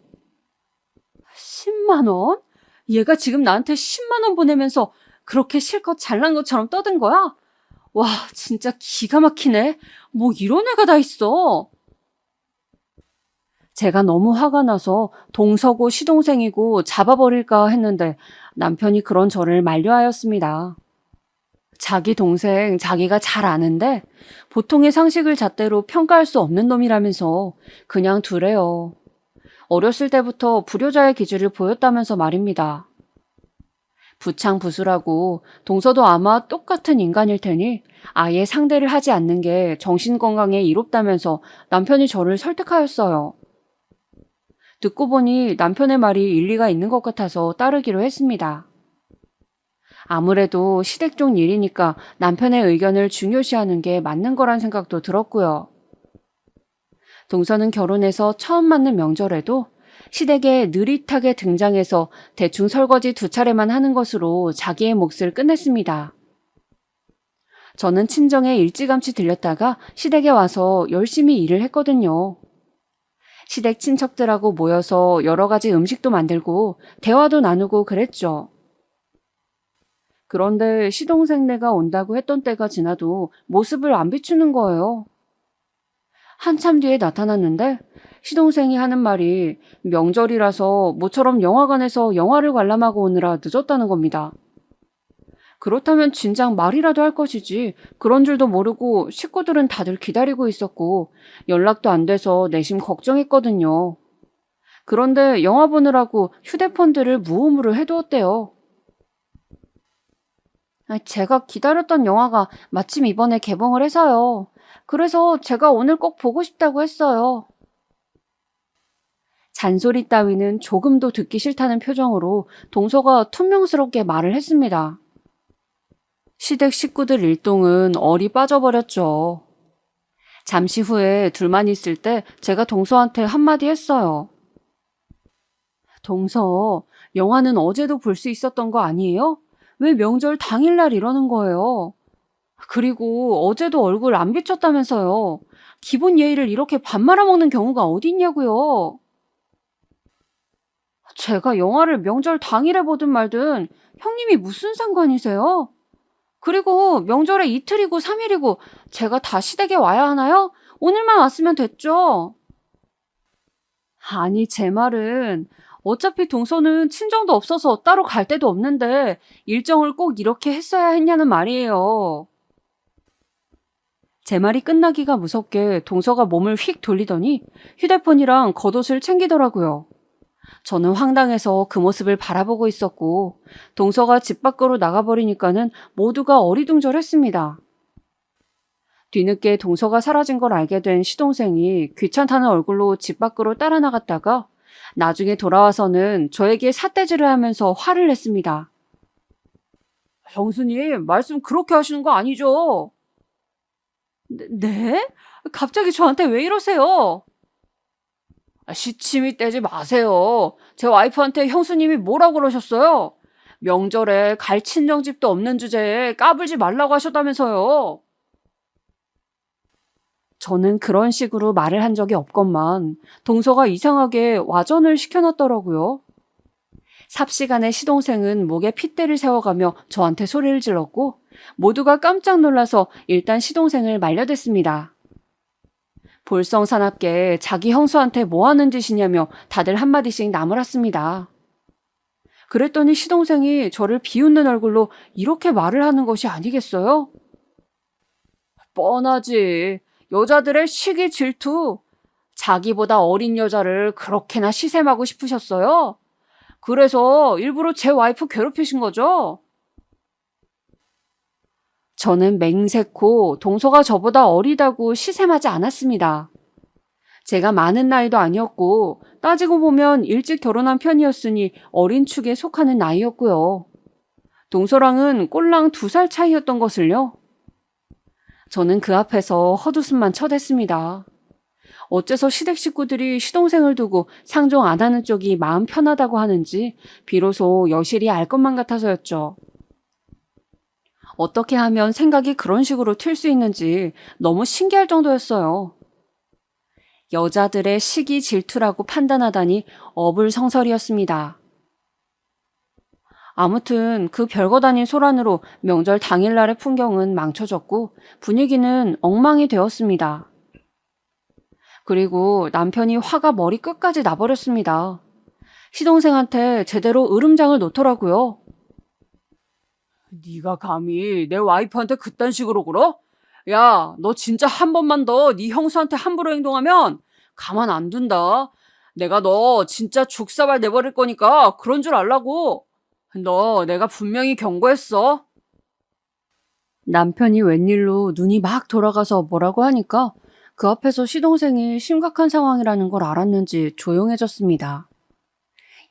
10만 원? 얘가 지금 나한테 10만 원 보내면서 그렇게 실컷 잘난 것처럼 떠든 거야? 와, 진짜 기가 막히네. 뭐 이런 애가 다 있어. 제가 너무 화가 나서 동서고 시동생이고 잡아버릴까 했는데 남편이 그런 저를 만류하였습니다. 자기 동생 자기가 잘 아는데 보통의 상식을 잣대로 평가할 수 없는 놈이라면서 그냥 두래요. 어렸을 때부터 불효자의 기질을 보였다면서 말입니다. 부창부수라고 동서도 아마 똑같은 인간일 테니 아예 상대를 하지 않는 게 정신건강에 이롭다면서 남편이 저를 설득하였어요. 듣고 보니 남편의 말이 일리가 있는 것 같아서 따르기로 했습니다. 아무래도 시댁 쪽 일이니까 남편의 의견을 중요시하는 게 맞는 거란 생각도 들었고요. 동서는 결혼해서 처음 맞는 명절에도 시댁에 느릿하게 등장해서 대충 설거지 2차례만 하는 것으로 자기의 몫을 끝냈습니다. 저는 친정에 일찌감치 들렸다가 시댁에 와서 열심히 일을 했거든요. 시댁 친척들하고 모여서 여러 가지 음식도 만들고 대화도 나누고 그랬죠. 그런데 시동생네가 온다고 했던 때가 지나도 모습을 안 비추는 거예요. 한참 뒤에 나타났는데 시동생이 하는 말이 명절이라서 모처럼 영화관에서 영화를 관람하고 오느라 늦었다는 겁니다. 그렇다면 진작 말이라도 할 것이지 그런 줄도 모르고 식구들은 다들 기다리고 있었고 연락도 안 돼서 내심 걱정했거든요. 그런데 영화 보느라고 휴대폰들을 무음으로 해두었대요. 제가 기다렸던 영화가 마침 이번에 개봉을 해서요. 그래서 제가 오늘 꼭 보고 싶다고 했어요. 잔소리 따위는 조금도 듣기 싫다는 표정으로 동서가 퉁명스럽게 말을 했습니다. 시댁 식구들 일동은 얼이 빠져버렸죠. 잠시 후에 둘만 있을 때 제가 동서한테 한마디 했어요. 동서, 영화는 어제도 볼 수 있었던 거 아니에요? 왜 명절 당일날 이러는 거예요? 그리고 어제도 얼굴 안 비쳤다면서요. 기본 예의를 이렇게 밥 말아먹는 경우가 어디 있냐고요. 제가 영화를 명절 당일에 보든 말든 형님이 무슨 상관이세요? 그리고 명절에 이틀이고 3일이고 제가 다 시댁에 와야 하나요? 오늘만 왔으면 됐죠. 아니, 제 말은 어차피 동서는 친정도 없어서 따로 갈 데도 없는데 일정을 꼭 이렇게 했어야 했냐는 말이에요. 제 말이 끝나기가 무섭게 동서가 몸을 휙 돌리더니 휴대폰이랑 겉옷을 챙기더라고요. 저는 황당해서 그 모습을 바라보고 있었고 동서가 집 밖으로 나가버리니까는 모두가 어리둥절했습니다. 뒤늦게 동서가 사라진 걸 알게 된 시동생이 귀찮다는 얼굴로 집 밖으로 따라 나갔다가 나중에 돌아와서는 저에게 삿대질을 하면서 화를 냈습니다. 형수님, 말씀 그렇게 하시는 거 아니죠? 네? 갑자기 저한테 왜 이러세요? 시침이 떼지 마세요. 제 와이프한테 형수님이 뭐라고 그러셨어요? 명절에 갈 친정집도 없는 주제에 까불지 말라고 하셨다면서요. 저는 그런 식으로 말을 한 적이 없건만 동서가 이상하게 와전을 시켜놨더라고요. 삽시간에 시동생은 목에 핏대를 세워가며 저한테 소리를 질렀고 모두가 깜짝 놀라서 일단 시동생을 말려댔습니다. 볼썽사납게 자기 형수한테 뭐 하는 짓이냐며 다들 한마디씩 나무랐습니다. 그랬더니 시동생이 저를 비웃는 얼굴로 이렇게 말을 하는 것이 아니겠어요? 뻔하지. 여자들의 시기 질투. 자기보다 어린 여자를 그렇게나 시샘하고 싶으셨어요? 그래서 일부러 제 와이프 괴롭히신 거죠? 저는 맹세코 동서가 저보다 어리다고 시샘하지 않았습니다. 제가 많은 나이도 아니었고 따지고 보면 일찍 결혼한 편이었으니 어린 축에 속하는 나이였고요. 동서랑은 꼴랑 2살 차이였던 것을요. 저는 그 앞에서 헛웃음만 쳐댔습니다. 어째서 시댁 식구들이 시동생을 두고 상종 안 하는 쪽이 마음 편하다고 하는지 비로소 여실히 알 것만 같아서였죠. 어떻게 하면 생각이 그런 식으로 튈 수 있는지 너무 신기할 정도였어요. 여자들의 시기 질투라고 판단하다니 어불성설이었습니다. 아무튼 그 별거 아닌 소란으로 명절 당일날의 풍경은 망쳐졌고 분위기는 엉망이 되었습니다. 그리고 남편이 화가 머리 끝까지 나버렸습니다. 시동생한테 제대로 으름장을 놓더라고요. 네가 감히 내 와이프한테 그딴 식으로 굴어? 야, 너 진짜 한 번만 더 네 형수한테 함부로 행동하면 가만 안 둔다. 내가 너 진짜 죽사발 내버릴 거니까 그런 줄 알라고. 너 내가 분명히 경고했어. 남편이 웬일로 눈이 막 돌아가서 뭐라고 하니까 그 앞에서 시동생이 심각한 상황이라는 걸 알았는지 조용해졌습니다.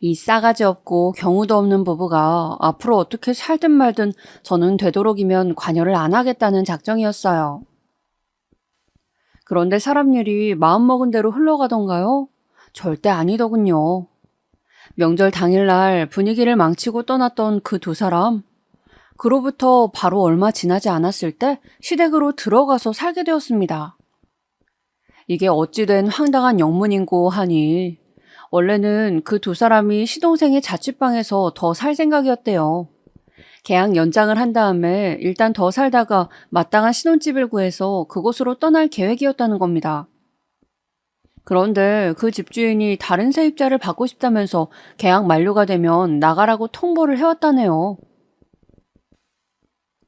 이 싸가지 없고 경우도 없는 부부가 앞으로 어떻게 살든 말든 저는 되도록이면 관여를 안 하겠다는 작정이었어요. 그런데 사람 일이 마음먹은 대로 흘러가던가요? 절대 아니더군요. 명절 당일날 분위기를 망치고 떠났던 그 2사람. 그로부터 바로 얼마 지나지 않았을 때 시댁으로 들어가서 살게 되었습니다. 이게 어찌된 황당한 영문인고 하니 원래는 그 2사람이 시동생의 자취방에서 더 살 생각이었대요. 계약 연장을 한 다음에 일단 더 살다가 마땅한 신혼집을 구해서 그곳으로 떠날 계획이었다는 겁니다. 그런데 그 집주인이 다른 세입자를 받고 싶다면서 계약 만료가 되면 나가라고 통보를 해왔다네요.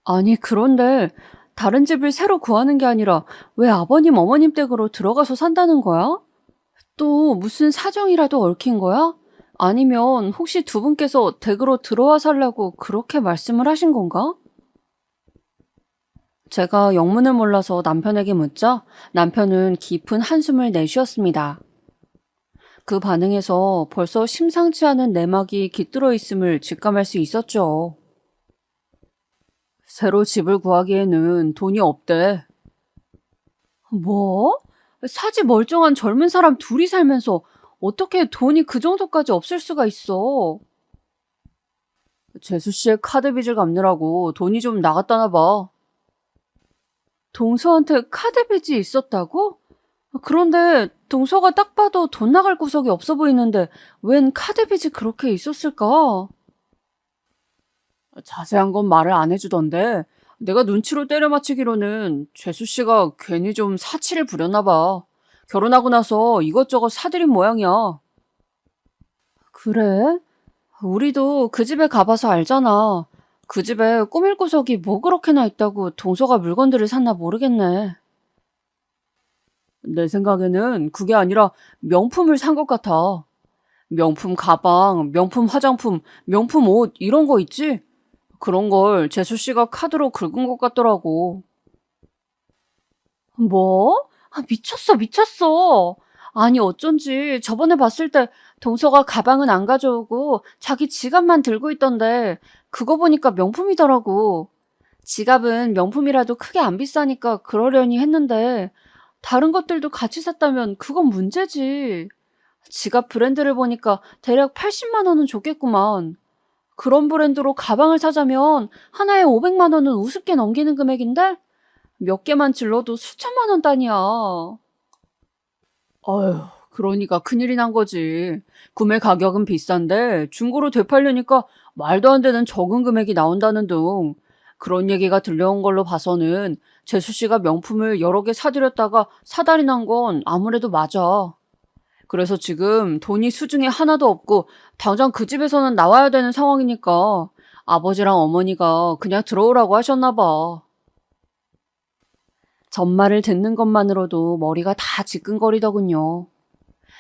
아니 그런데 다른 집을 새로 구하는 게 아니라 왜 아버님 어머님 댁으로 들어가서 산다는 거야? 또 무슨 사정이라도 얽힌 거야? 아니면 혹시 2분께서 댁으로 들어와 살라고 그렇게 말씀을 하신 건가? 제가 영문을 몰라서 남편에게 묻자 남편은 깊은 한숨을 내쉬었습니다. 그 반응에서 벌써 심상치 않은 내막이 깃들어 있음을 직감할 수 있었죠. 새로 집을 구하기에는 돈이 없대. 뭐? 사지 멀쩡한 젊은 사람 둘이 살면서 어떻게 돈이 그 정도까지 없을 수가 있어? 재수 씨의 카드 빚을 갚느라고 돈이 좀 나갔다나 봐. 동서한테 카드 빚이 있었다고? 그런데 동서가 딱 봐도 돈 나갈 구석이 없어 보이는데 웬 카드 빚이 그렇게 있었을까? 자세한 건 말을 안 해주던데 내가 눈치로 때려 맞추기로는 재수 씨가 괜히 좀 사치를 부렸나 봐. 결혼하고 나서 이것저것 사들인 모양이야. 그래? 우리도 그 집에 가봐서 알잖아. 그 집에 꾸밀 구석이 뭐 그렇게나 있다고 동서가 물건들을 샀나 모르겠네. 내 생각에는 그게 아니라 명품을 산 것 같아. 명품 가방, 명품 화장품, 명품 옷 이런 거 있지? 그런 걸 재수 씨가 카드로 긁은 것 같더라고. 뭐? 미쳤어, 미쳤어. 아니, 어쩐지 저번에 봤을 때 동서가 가방은 안 가져오고 자기 지갑만 들고 있던데 그거 보니까 명품이더라고. 지갑은 명품이라도 크게 안 비싸니까 그러려니 했는데 다른 것들도 같이 샀다면 그건 문제지. 지갑 브랜드를 보니까 대략 80만 원은 줬겠구만. 그런 브랜드로 가방을 사자면 하나에 500만 원은 우습게 넘기는 금액인데 몇 개만 질러도 수천만 원 단위야. 어휴, 그러니까 큰일이 난 거지. 구매 가격은 비싼데 중고로 되팔려니까 말도 안 되는 적은 금액이 나온다는 등 그런 얘기가 들려온 걸로 봐서는 재수 씨가 명품을 여러 개 사들였다가 사달이 난 건 아무래도 맞아. 그래서 지금 돈이 수중에 하나도 없고 당장 그 집에서는 나와야 되는 상황이니까 아버지랑 어머니가 그냥 들어오라고 하셨나 봐. 전말을 듣는 것만으로도 머리가 다 지끈거리더군요.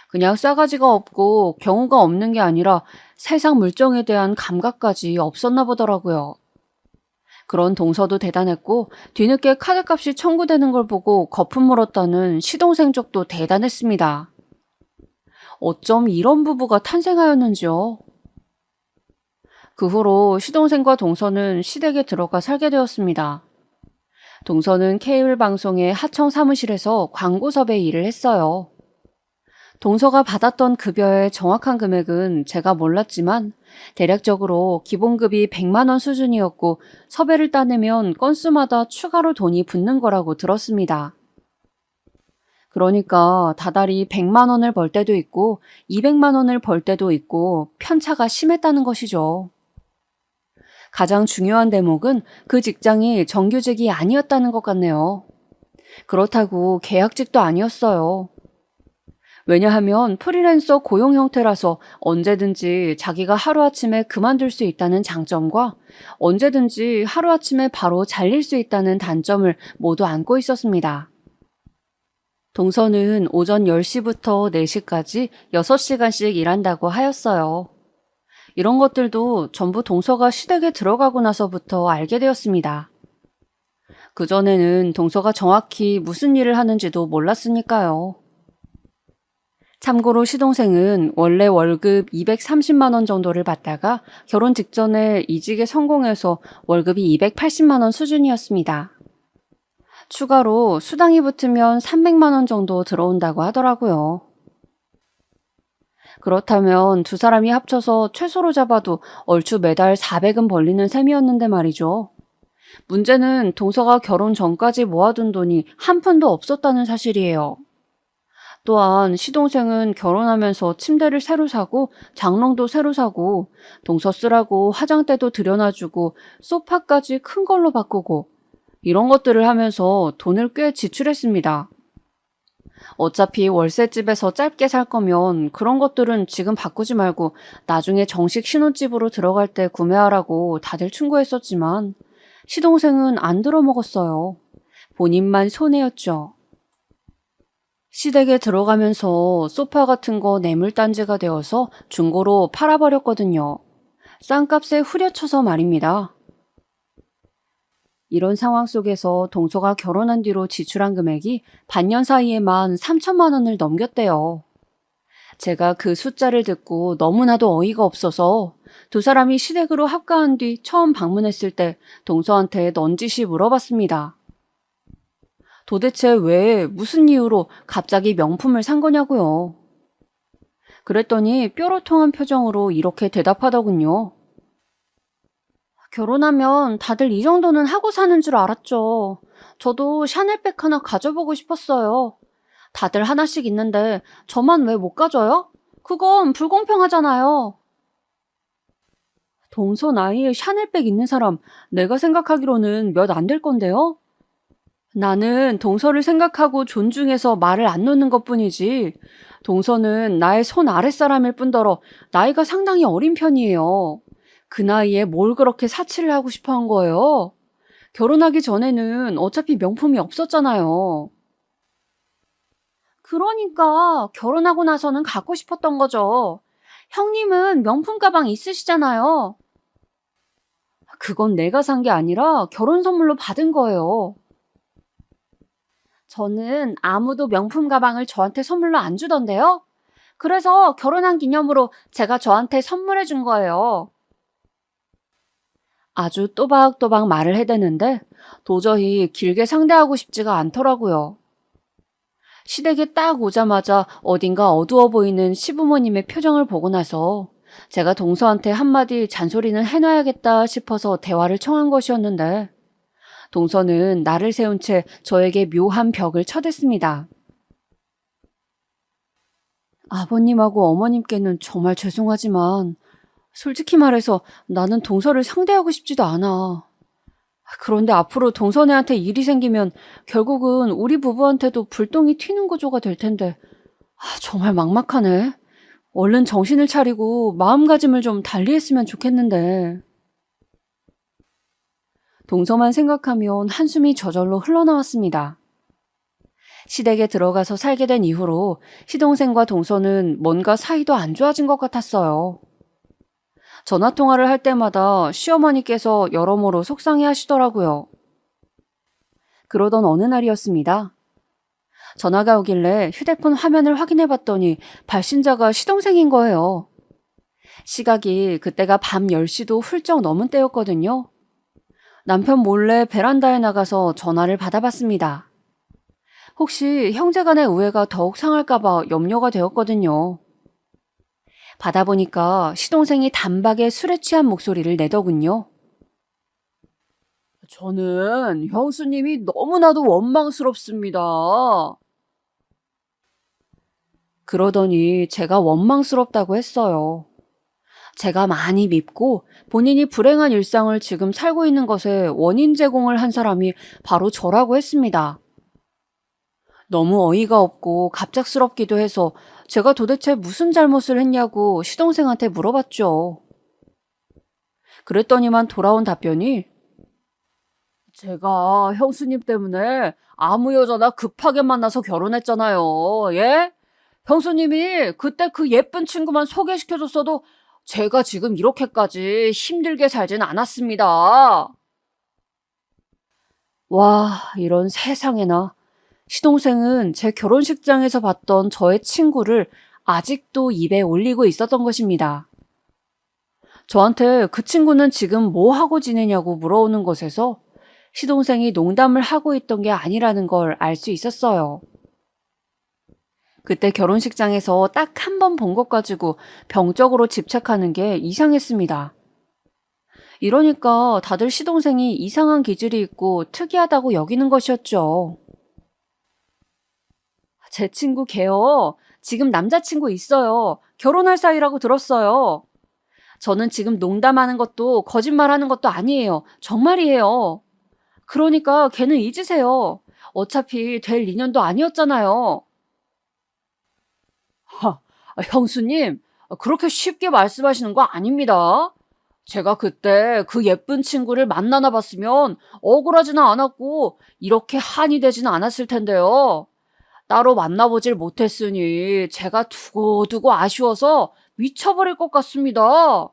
그냥 싸가지가 없고 경우가 없는 게 아니라 세상 물정에 대한 감각까지 없었나 보더라고요. 그런 동서도 대단했고 뒤늦게 카드값이 청구되는 걸 보고 거품 물었다는 시동생 쪽도 대단했습니다. 어쩜 이런 부부가 탄생하였는지요. 그 후로 시동생과 동서는 시댁에 들어가 살게 되었습니다. 동서는 케이블 방송의 하청 사무실에서 광고 섭외 일을 했어요. 동서가 받았던 급여의 정확한 금액은 제가 몰랐지만 대략적으로 기본급이 100만 원 수준이었고 섭외를 따내면 건수마다 추가로 돈이 붙는 거라고 들었습니다. 그러니까 다달이 100만 원을 벌 때도 있고 200만 원을 벌 때도 있고 편차가 심했다는 것이죠. 가장 중요한 대목은 그 직장이 정규직이 아니었다는 것 같네요. 그렇다고 계약직도 아니었어요. 왜냐하면 프리랜서 고용 형태라서 언제든지 자기가 하루아침에 그만둘 수 있다는 장점과 언제든지 하루아침에 바로 잘릴 수 있다는 단점을 모두 안고 있었습니다. 동서는 오전 10시부터 4시까지 6시간씩 일한다고 하였어요. 이런 것들도 전부 동서가 시댁에 들어가고 나서부터 알게 되었습니다. 그전에는 동서가 정확히 무슨 일을 하는지도 몰랐으니까요. 참고로 시동생은 원래 월급 230만 원 정도를 받다가 결혼 직전에 이직에 성공해서 월급이 280만 원 수준이었습니다. 추가로 수당이 붙으면 300만 원 정도 들어온다고 하더라고요. 그렇다면 두 사람이 합쳐서 최소로 잡아도 얼추 매달 400은 벌리는 셈이었는데 말이죠. 문제는 동서가 결혼 전까지 모아둔 돈이 한 푼도 없었다는 사실이에요. 또한 시동생은 결혼하면서 침대를 새로 사고 장롱도 새로 사고 동서 쓰라고 화장대도 들여놔주고 소파까지 큰 걸로 바꾸고 이런 것들을 하면서 돈을 꽤 지출했습니다. 어차피 월세집에서 짧게 살 거면 그런 것들은 지금 바꾸지 말고 나중에 정식 신혼집으로 들어갈 때 구매하라고 다들 충고했었지만 시동생은 안 들어먹었어요. 본인만 손해였죠. 시댁에 들어가면서 소파 같은 거 뇌물단지가 되어서 중고로 팔아버렸거든요. 싼 값에 후려쳐서 말입니다. 이런 상황 속에서 동서가 결혼한 뒤로 지출한 금액이 반년 사이에만 3천만 원을 넘겼대요. 제가 그 숫자를 듣고 너무나도 어이가 없어서 두 사람이 시댁으로 합가한 뒤 처음 방문했을 때 동서한테 넌지시 물어봤습니다. 도대체 왜 무슨 이유로 갑자기 명품을 산 거냐고요. 그랬더니 뾰로통한 표정으로 이렇게 대답하더군요. 결혼하면 다들 이 정도는 하고 사는 줄 알았죠. 저도 샤넬백 하나 가져보고 싶었어요. 다들 하나씩 있는데 저만 왜 못 가져요? 그건 불공평하잖아요. 동서 나이에 샤넬백 있는 사람 내가 생각하기로는 몇 안 될 건데요? 나는 동서를 생각하고 존중해서 말을 안 놓는 것뿐이지 동서는 나의 손 아랫사람일 뿐더러 나이가 상당히 어린 편이에요. 그 나이에 뭘 그렇게 사치를 하고 싶어 한 거예요? 결혼하기 전에는 어차피 명품이 없었잖아요. 그러니까 결혼하고 나서는 갖고 싶었던 거죠. 형님은 명품 가방 있으시잖아요. 그건 내가 산 게 아니라 결혼 선물로 받은 거예요. 저는 아무도 명품 가방을 저한테 선물로 안 주던데요. 그래서 결혼한 기념으로 제가 저한테 선물해 준 거예요. 아주 또박또박 말을 해대는데 도저히 길게 상대하고 싶지가 않더라고요. 시댁에 딱 오자마자 어딘가 어두워 보이는 시부모님의 표정을 보고 나서 제가 동서한테 한마디 잔소리는 해놔야겠다 싶어서 대화를 청한 것이었는데 동서는 나를 세운 채 저에게 묘한 벽을 쳐댔습니다. 아버님하고 어머님께는 정말 죄송하지만 솔직히 말해서 나는 동서를 상대하고 싶지도 않아. 그런데 앞으로 동서네한테 일이 생기면 결국은 우리 부부한테도 불똥이 튀는 구조가 될 텐데 정말 막막하네. 얼른 정신을 차리고 마음가짐을 좀 달리했으면 좋겠는데. 동서만 생각하면 한숨이 저절로 흘러나왔습니다. 시댁에 들어가서 살게 된 이후로 시동생과 동서는 뭔가 사이도 안 좋아진 것 같았어요. 전화통화를 할 때마다 시어머니께서 여러모로 속상해 하시더라고요. 그러던 어느 날이었습니다. 전화가 오길래 휴대폰 화면을 확인해 봤더니 발신자가 시동생인 거예요. 시각이 그때가 밤 10시도 훌쩍 넘은 때였거든요. 남편 몰래 베란다에 나가서 전화를 받아봤습니다. 혹시 형제간의 우애가 더욱 상할까봐 염려가 되었거든요. 받아보니까 시동생이 단박에 술에 취한 목소리를 내더군요. 저는 형수님이 너무나도 원망스럽습니다. 그러더니 제가 원망스럽다고 했어요. 제가 많이 밉고 본인이 불행한 일상을 지금 살고 있는 것에 원인 제공을 한 사람이 바로 저라고 했습니다. 너무 어이가 없고 갑작스럽기도 해서 제가 도대체 무슨 잘못을 했냐고 시동생한테 물어봤죠. 그랬더니만 돌아온 답변이 제가 형수님 때문에 아무 여자나 급하게 만나서 결혼했잖아요. 예? 형수님이 그때 그 예쁜 친구만 소개시켜줬어도 제가 지금 이렇게까지 힘들게 살진 않았습니다. 와, 이런 세상에나. 시동생은 제 결혼식장에서 봤던 저의 친구를 아직도 입에 올리고 있었던 것입니다. 저한테 그 친구는 지금 뭐 하고 지내냐고 물어오는 것에서 시동생이 농담을 하고 있던 게 아니라는 걸 알 수 있었어요. 그때 결혼식장에서 딱 한 번 본 것 가지고 병적으로 집착하는 게 이상했습니다. 이러니까 다들 시동생이 이상한 기질이 있고 특이하다고 여기는 것이었죠. 제 친구 걔요. 지금 남자친구 있어요. 결혼할 사이라고 들었어요. 저는 지금 농담하는 것도 거짓말하는 것도 아니에요. 정말이에요. 그러니까 걔는 잊으세요. 어차피 될 인연도 아니었잖아요. 형수님, 그렇게 쉽게 말씀하시는 거 아닙니다. 제가 그때 그 예쁜 친구를 만나나 봤으면 억울하지는 않았고 이렇게 한이 되지는 않았을 텐데요. 따로 만나보질 못했으니 제가 두고두고 아쉬워서 미쳐버릴 것 같습니다.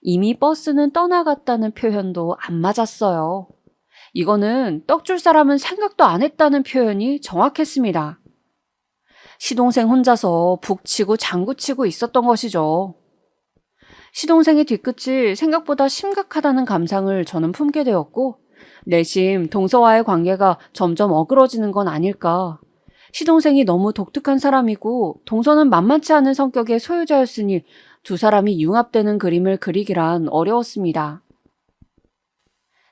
이미 버스는 떠나갔다는 표현도 안 맞았어요. 이거는 떡줄 사람은 생각도 안 했다는 표현이 정확했습니다. 시동생 혼자서 북치고 장구치고 있었던 것이죠. 시동생의 뒤끝이 생각보다 심각하다는 감상을 저는 품게 되었고 내심 동서와의 관계가 점점 어그러지는 건 아닐까. 시동생이 너무 독특한 사람이고 동서는 만만치 않은 성격의 소유자였으니 두 사람이 융합되는 그림을 그리기란 어려웠습니다.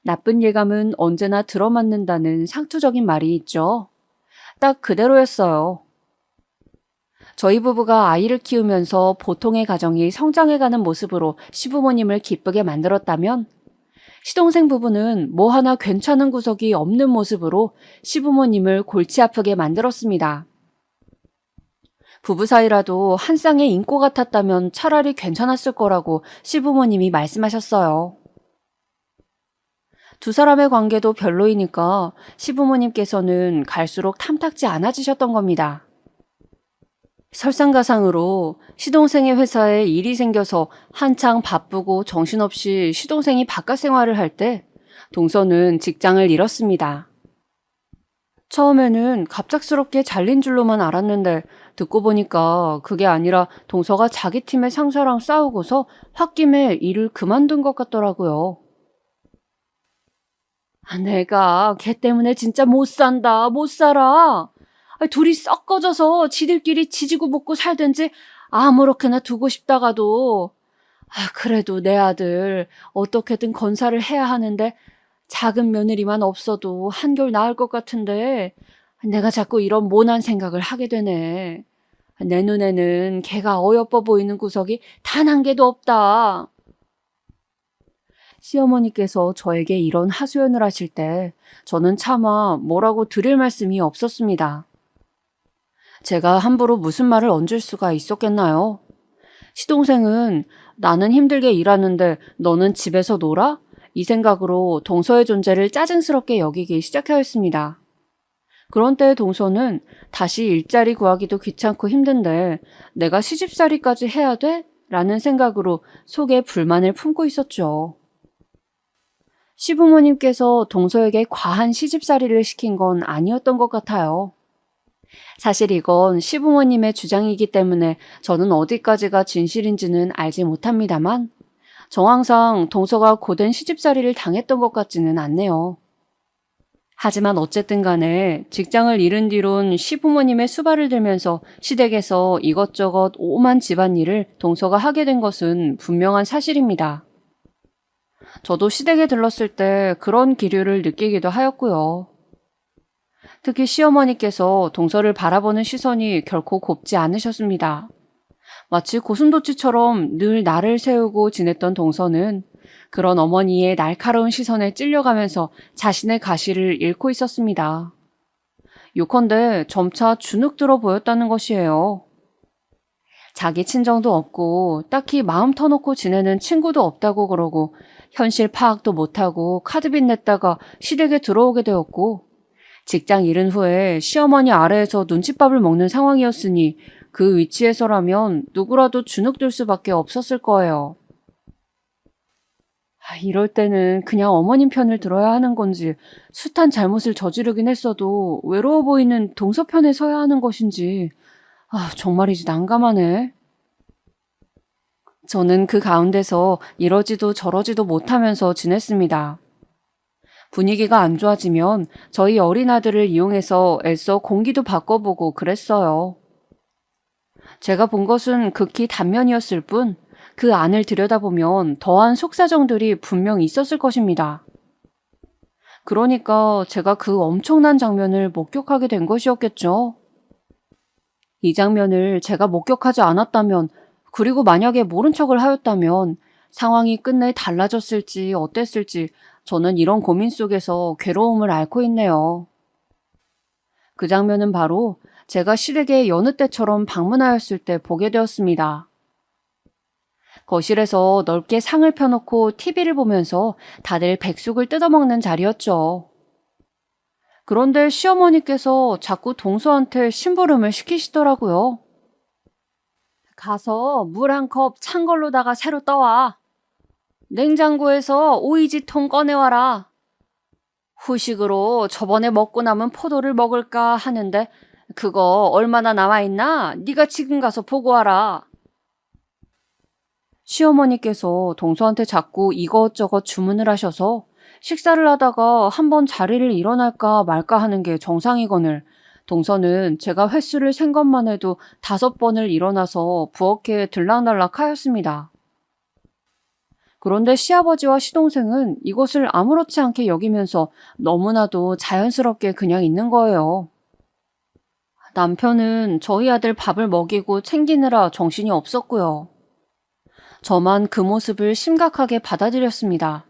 나쁜 예감은 언제나 들어맞는다는 상투적인 말이 있죠. 딱 그대로였어요. 저희 부부가 아이를 키우면서 보통의 가정이 성장해가는 모습으로 시부모님을 기쁘게 만들었다면 시동생 부부는 뭐 하나 괜찮은 구석이 없는 모습으로 시부모님을 골치 아프게 만들었습니다. 부부 사이라도 한 쌍의 인꼬 같았다면 차라리 괜찮았을 거라고 시부모님이 말씀하셨어요. 두 사람의 관계도 별로이니까 시부모님께서는 갈수록 탐탁지 않아지셨던 겁니다. 설상가상으로 시동생의 회사에 일이 생겨서 한창 바쁘고 정신없이 시동생이 바깥 생활을 할 때 동서는 직장을 잃었습니다. 처음에는 갑작스럽게 잘린 줄로만 알았는데 듣고 보니까 그게 아니라 동서가 자기 팀의 상사랑 싸우고서 홧김에 일을 그만둔 것 같더라고요. 내가 걔 때문에 진짜 못 산다, 못 살아. 둘이 썩어져서 지들끼리 지지고 볶고 살든지 아무렇게나 두고 싶다가도 그래도 내 아들 어떻게든 건사를 해야 하는데 작은 며느리만 없어도 한결 나을 것 같은데 내가 자꾸 이런 모난 생각을 하게 되네. 내 눈에는 걔가 어여뻐 보이는 구석이 단 한 개도 없다. 시어머니께서 저에게 이런 하소연을 하실 때 저는 차마 뭐라고 드릴 말씀이 없었습니다. 제가 함부로 무슨 말을 얹을 수가 있었겠나요? 시동생은 나는 힘들게 일하는데 너는 집에서 놀아? 이 생각으로 동서의 존재를 짜증스럽게 여기기 시작하였습니다. 그런 때의 동서는 다시 일자리 구하기도 귀찮고 힘든데 내가 시집살이까지 해야 돼? 라는 생각으로 속에 불만을 품고 있었죠. 시부모님께서 동서에게 과한 시집살이를 시킨 건 아니었던 것 같아요. 사실 이건 시부모님의 주장이기 때문에 저는 어디까지가 진실인지는 알지 못합니다만 정황상 동서가 고된 시집살이를 당했던 것 같지는 않네요. 하지만 어쨌든 간에 직장을 잃은 뒤론 시부모님의 수발을 들면서 시댁에서 이것저것 오만 집안일을 동서가 하게 된 것은 분명한 사실입니다. 저도 시댁에 들렀을 때 그런 기류를 느끼기도 하였고요. 특히 시어머니께서 동서를 바라보는 시선이 결코 곱지 않으셨습니다. 마치 고슴도치처럼 늘 나를 세우고 지냈던 동서는 그런 어머니의 날카로운 시선에 찔려가면서 자신의 가시를 잃고 있었습니다. 요컨대 점차 주눅들어 보였다는 것이에요. 자기 친정도 없고 딱히 마음 터놓고 지내는 친구도 없다고 그러고 현실 파악도 못하고 카드빚 냈다가 시댁에 들어오게 되었고 직장 잃은 후에 시어머니 아래에서 눈칫밥을 먹는 상황이었으니 그 위치에서라면 누구라도 주눅들 수밖에 없었을 거예요. 이럴 때는 그냥 어머님 편을 들어야 하는 건지 숱한 잘못을 저지르긴 했어도 외로워 보이는 동서 편에 서야 하는 것인지 정말이지 난감하네. 저는 그 가운데서 이러지도 저러지도 못하면서 지냈습니다. 분위기가 안 좋아지면 저희 어린 아들을 이용해서 애써 공기도 바꿔보고 그랬어요. 제가 본 것은 극히 단면이었을 뿐 그 안을 들여다보면 더한 속사정들이 분명 있었을 것입니다. 그러니까 제가 그 엄청난 장면을 목격하게 된 것이었겠죠. 이 장면을 제가 목격하지 않았다면, 그리고 만약에 모른 척을 하였다면 상황이 끝내 달라졌을지 어땠을지 저는 이런 고민 속에서 괴로움을 앓고 있네요. 그 장면은 바로 제가 시댁에 여느 때처럼 방문하였을 때 보게 되었습니다. 거실에서 넓게 상을 펴놓고 TV를 보면서 다들 백숙을 뜯어먹는 자리였죠. 그런데 시어머니께서 자꾸 동서한테 심부름을 시키시더라고요. 가서 물 한 컵 찬 걸로다가 새로 떠와. 냉장고에서 오이지통 꺼내와라. 후식으로 저번에 먹고 남은 포도를 먹을까 하는데 그거 얼마나 남아있나? 네가 지금 가서 보고 와라. 시어머니께서 동서한테 자꾸 이것저것 주문을 하셔서 식사를 하다가 한번 자리를 일어날까 말까 하는 게 정상이거늘 동서는 제가 횟수를 센 것만 해도 5번을 일어나서 부엌에 들락날락 하였습니다. 그런데 시아버지와 시동생은 이것을 아무렇지 않게 여기면서 너무나도 자연스럽게 그냥 있는 거예요. 남편은 저희 아들 밥을 먹이고 챙기느라 정신이 없었고요. 저만 그 모습을 심각하게 받아들였습니다.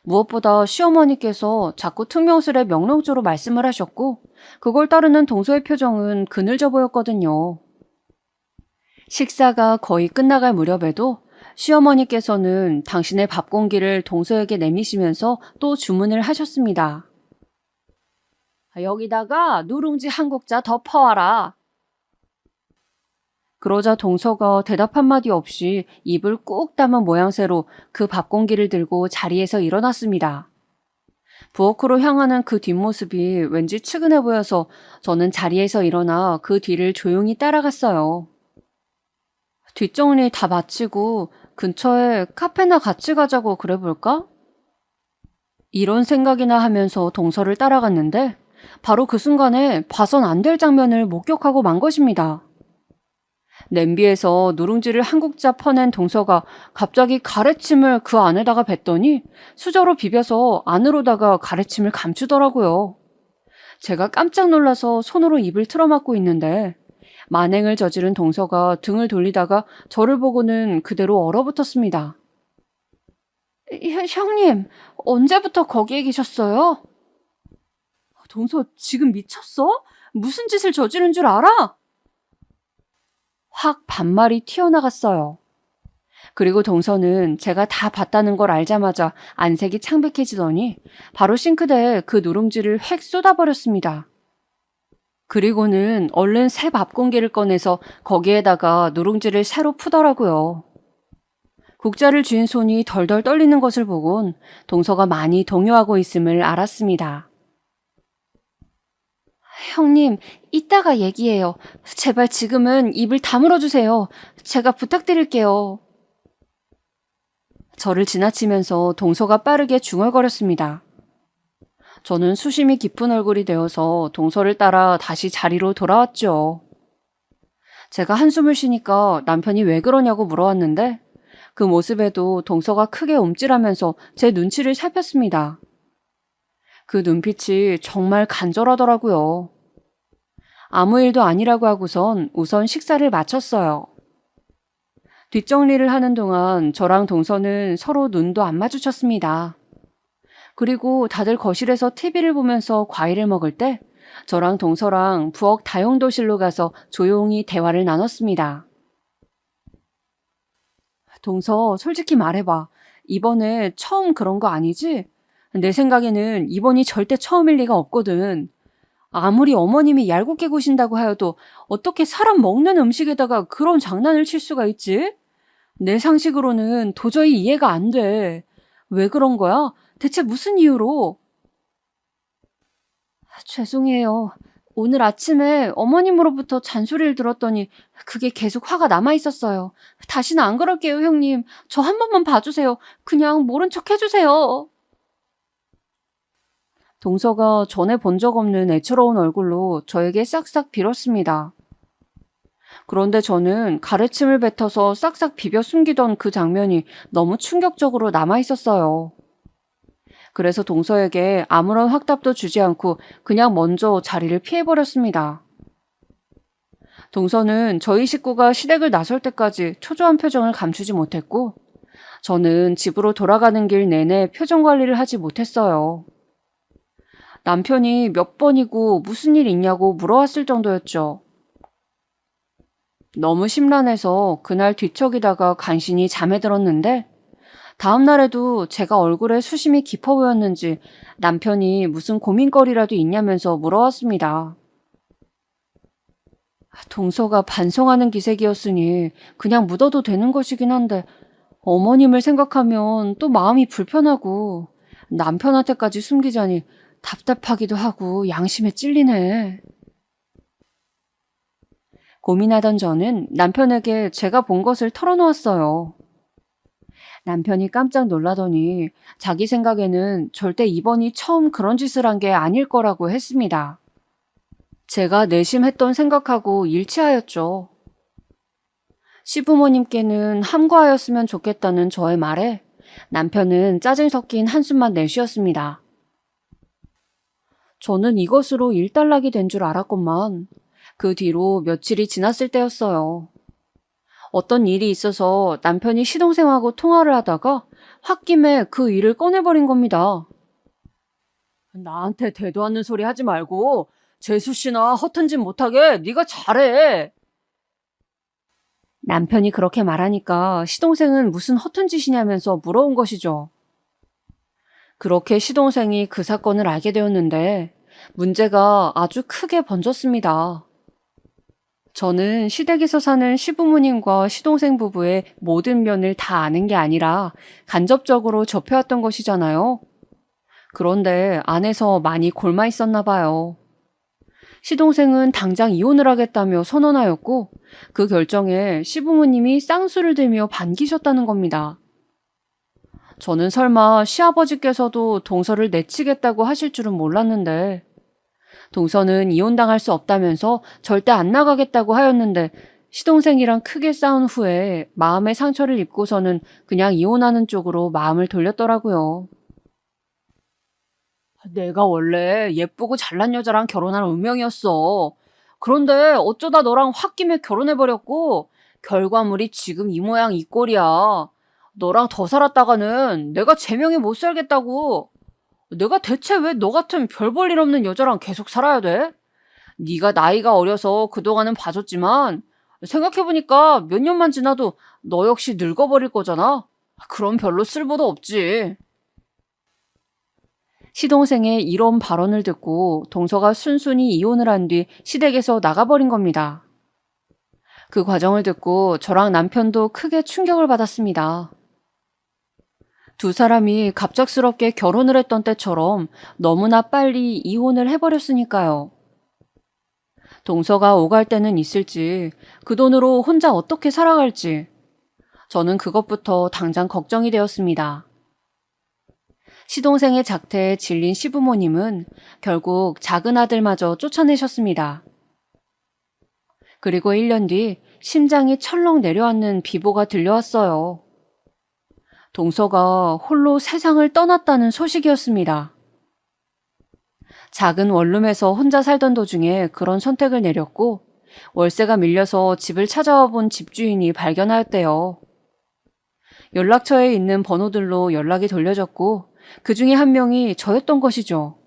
무엇보다 시어머니께서 자꾸 퉁명스레 명령조로 말씀을 하셨고 그걸 따르는 동서의 표정은 그늘져 보였거든요. 식사가 거의 끝나갈 무렵에도 시어머니께서는 당신의 밥 공기를 동서에게 내미시면서 또 주문을 하셨습니다. 여기다가 누룽지 한 국자 더 퍼와라. 그러자 동서가 대답 한마디 없이 입을 꾹 담은 모양새로 그 밥 공기를 들고 자리에서 일어났습니다. 부엌으로 향하는 그 뒷모습이 왠지 측은해 보여서 저는 자리에서 일어나 그 뒤를 조용히 따라갔어요. 뒷정리 다 마치고 근처에 카페나 같이 가자고 그래 볼까? 이런 생각이나 하면서 동서를 따라갔는데 바로 그 순간에 봐선 안 될 장면을 목격하고 만 것입니다. 냄비에서 누룽지를 한 국자 퍼낸 동서가 갑자기 가래침을 그 안에다가 뱉더니 수저로 비벼서 안으로다가 가래침을 감추더라고요. 제가 깜짝 놀라서 손으로 입을 틀어막고 있는데 만행을 저지른 동서가 등을 돌리다가 저를 보고는 그대로 얼어붙었습니다. 형님, 언제부터 거기에 계셨어요? 동서 지금 미쳤어? 무슨 짓을 저지른 줄 알아? 확 반말이 튀어나갔어요. 그리고 동서는 제가 다 봤다는 걸 알자마자 안색이 창백해지더니 바로 싱크대에 그 누룽지를 획 쏟아버렸습니다. 그리고는 얼른 새 밥 공기를 꺼내서 거기에다가 누룽지를 새로 푸더라고요. 국자를 쥔 손이 덜덜 떨리는 것을 보곤 동서가 많이 동요하고 있음을 알았습니다. 형님, 이따가 얘기해요. 제발 지금은 입을 다물어 주세요. 제가 부탁드릴게요. 저를 지나치면서 동서가 빠르게 중얼거렸습니다. 저는 수심이 깊은 얼굴이 되어서 동서를 따라 다시 자리로 돌아왔죠. 제가 한숨을 쉬니까 남편이 왜 그러냐고 물어왔는데 그 모습에도 동서가 크게 움찔하면서 제 눈치를 살폈습니다. 그 눈빛이 정말 간절하더라고요. 아무 일도 아니라고 하고선 우선 식사를 마쳤어요. 뒷정리를 하는 동안 저랑 동서는 서로 눈도 안 마주쳤습니다. 그리고 다들 거실에서 TV를 보면서 과일을 먹을 때 저랑 동서랑 부엌 다용도실로 가서 조용히 대화를 나눴습니다. 동서, 솔직히 말해봐. 이번에 처음 그런 거 아니지? 내 생각에는 이번이 절대 처음일 리가 없거든. 아무리 어머님이 얄궂게 구신다고 하여도 어떻게 사람 먹는 음식에다가 그런 장난을 칠 수가 있지? 내 상식으로는 도저히 이해가 안 돼. 왜 그런 거야? 대체 무슨 이유로? 죄송해요. 오늘 아침에 어머님으로부터 잔소리를 들었더니 그게 계속 화가 남아있었어요. 다시는 안 그럴게요, 형님. 저 한 번만 봐주세요. 그냥 모른 척 해주세요. 동서가 전에 본 적 없는 애처로운 얼굴로 저에게 싹싹 빌었습니다. 그런데 저는 가래침을 뱉어서 싹싹 비벼 숨기던 그 장면이 너무 충격적으로 남아있었어요. 그래서 동서에게 아무런 확답도 주지 않고 그냥 먼저 자리를 피해버렸습니다. 동서는 저희 식구가 시댁을 나설 때까지 초조한 표정을 감추지 못했고 저는 집으로 돌아가는 길 내내 표정 관리를 하지 못했어요. 남편이 몇 번이고 무슨 일 있냐고 물어왔을 정도였죠. 너무 심란해서 그날 뒤척이다가 간신히 잠에 들었는데 다음 날에도 제가 얼굴에 수심이 깊어 보였는지 남편이 무슨 고민거리라도 있냐면서 물어왔습니다. 동서가 반성하는 기색이었으니 그냥 묻어도 되는 것이긴 한데 어머님을 생각하면 또 마음이 불편하고 남편한테까지 숨기자니 답답하기도 하고 양심에 찔리네. 고민하던 저는 남편에게 제가 본 것을 털어놓았어요. 남편이 깜짝 놀라더니 자기 생각에는 절대 이번이 처음 그런 짓을 한 게 아닐 거라고 했습니다. 제가 내심했던 생각하고 일치하였죠. 시부모님께는 함구하였으면 좋겠다는 저의 말에 남편은 짜증 섞인 한숨만 내쉬었습니다. 저는 이것으로 일단락이 된 줄 알았건만 그 뒤로 며칠이 지났을 때였어요. 어떤 일이 있어서 남편이 시동생하고 통화를 하다가 홧김에 그 일을 꺼내버린 겁니다. 나한테 대도 않는 소리 하지 말고 재수 씨나 허튼 짓 못하게 네가 잘해. 남편이 그렇게 말하니까 시동생은 무슨 허튼 짓이냐면서 물어온 것이죠. 그렇게 시동생이 그 사건을 알게 되었는데 문제가 아주 크게 번졌습니다. 저는 시댁에서 사는 시부모님과 시동생 부부의 모든 면을 다 아는 게 아니라 간접적으로 접해왔던 것이잖아요. 그런데 안에서 많이 골마 있었나 봐요. 시동생은 당장 이혼을 하겠다며 선언하였고 그 결정에 시부모님이 쌍수를 들며 반기셨다는 겁니다. 저는 설마 시아버지께서도 동서를 내치겠다고 하실 줄은 몰랐는데 동서는 이혼당할 수 없다면서 절대 안 나가겠다고 하였는데 시동생이랑 크게 싸운 후에 마음의 상처를 입고서는 그냥 이혼하는 쪽으로 마음을 돌렸더라고요. 내가 원래 예쁘고 잘난 여자랑 결혼할 운명이었어. 그런데 어쩌다 너랑 홧김에 결혼해버렸고 결과물이 지금 이 모양 이 꼴이야. 너랑 더 살았다가는 내가 제명에 못 살겠다고. 내가 대체 왜 너 같은 별 볼 일 없는 여자랑 계속 살아야 돼? 네가 나이가 어려서 그동안은 봐줬지만 생각해보니까 몇 년만 지나도 너 역시 늙어버릴 거잖아. 그럼 별로 쓸모도 없지. 시동생의 이런 발언을 듣고 동서가 순순히 이혼을 한 뒤 시댁에서 나가버린 겁니다. 그 과정을 듣고 저랑 남편도 크게 충격을 받았습니다. 두 사람이 갑작스럽게 결혼을 했던 때처럼 너무나 빨리 이혼을 해버렸으니까요. 동서가 오갈 때는 있을지 그 돈으로 혼자 어떻게 살아갈지 저는 그것부터 당장 걱정이 되었습니다. 시동생의 작태에 질린 시부모님은 결국 작은 아들마저 쫓아내셨습니다. 그리고 1년 뒤 심장이 철렁 내려앉는 비보가 들려왔어요. 동서가 홀로 세상을 떠났다는 소식이었습니다. 작은 원룸에서 혼자 살던 도중에 그런 선택을 내렸고 월세가 밀려서 집을 찾아와 본 집주인이 발견하였대요. 연락처에 있는 번호들로 연락이 돌려졌고 그 중에 한 명이 저였던 것이죠.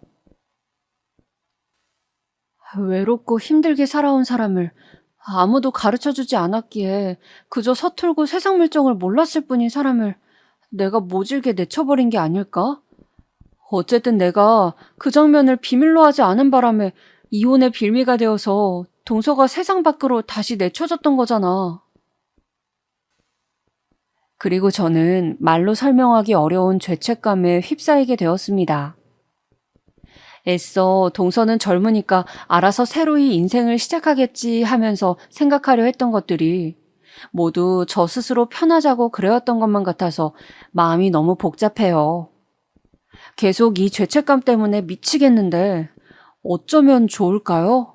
외롭고 힘들게 살아온 사람을 아무도 가르쳐주지 않았기에 그저 서툴고 세상 물정을 몰랐을 뿐인 사람을 내가 모질게 내쳐버린 게 아닐까? 어쨌든 내가 그 장면을 비밀로 하지 않은 바람에 이혼의 빌미가 되어서 동서가 세상 밖으로 다시 내쳐졌던 거잖아. 그리고 저는 말로 설명하기 어려운 죄책감에 휩싸이게 되었습니다. 애써 동서는 젊으니까 알아서 새로이 인생을 시작하겠지 하면서 생각하려 했던 것들이 모두 저 스스로 편하자고 그래왔던 것만 같아서 마음이 너무 복잡해요. 계속 이 죄책감 때문에 미치겠는데 어쩌면 좋을까요?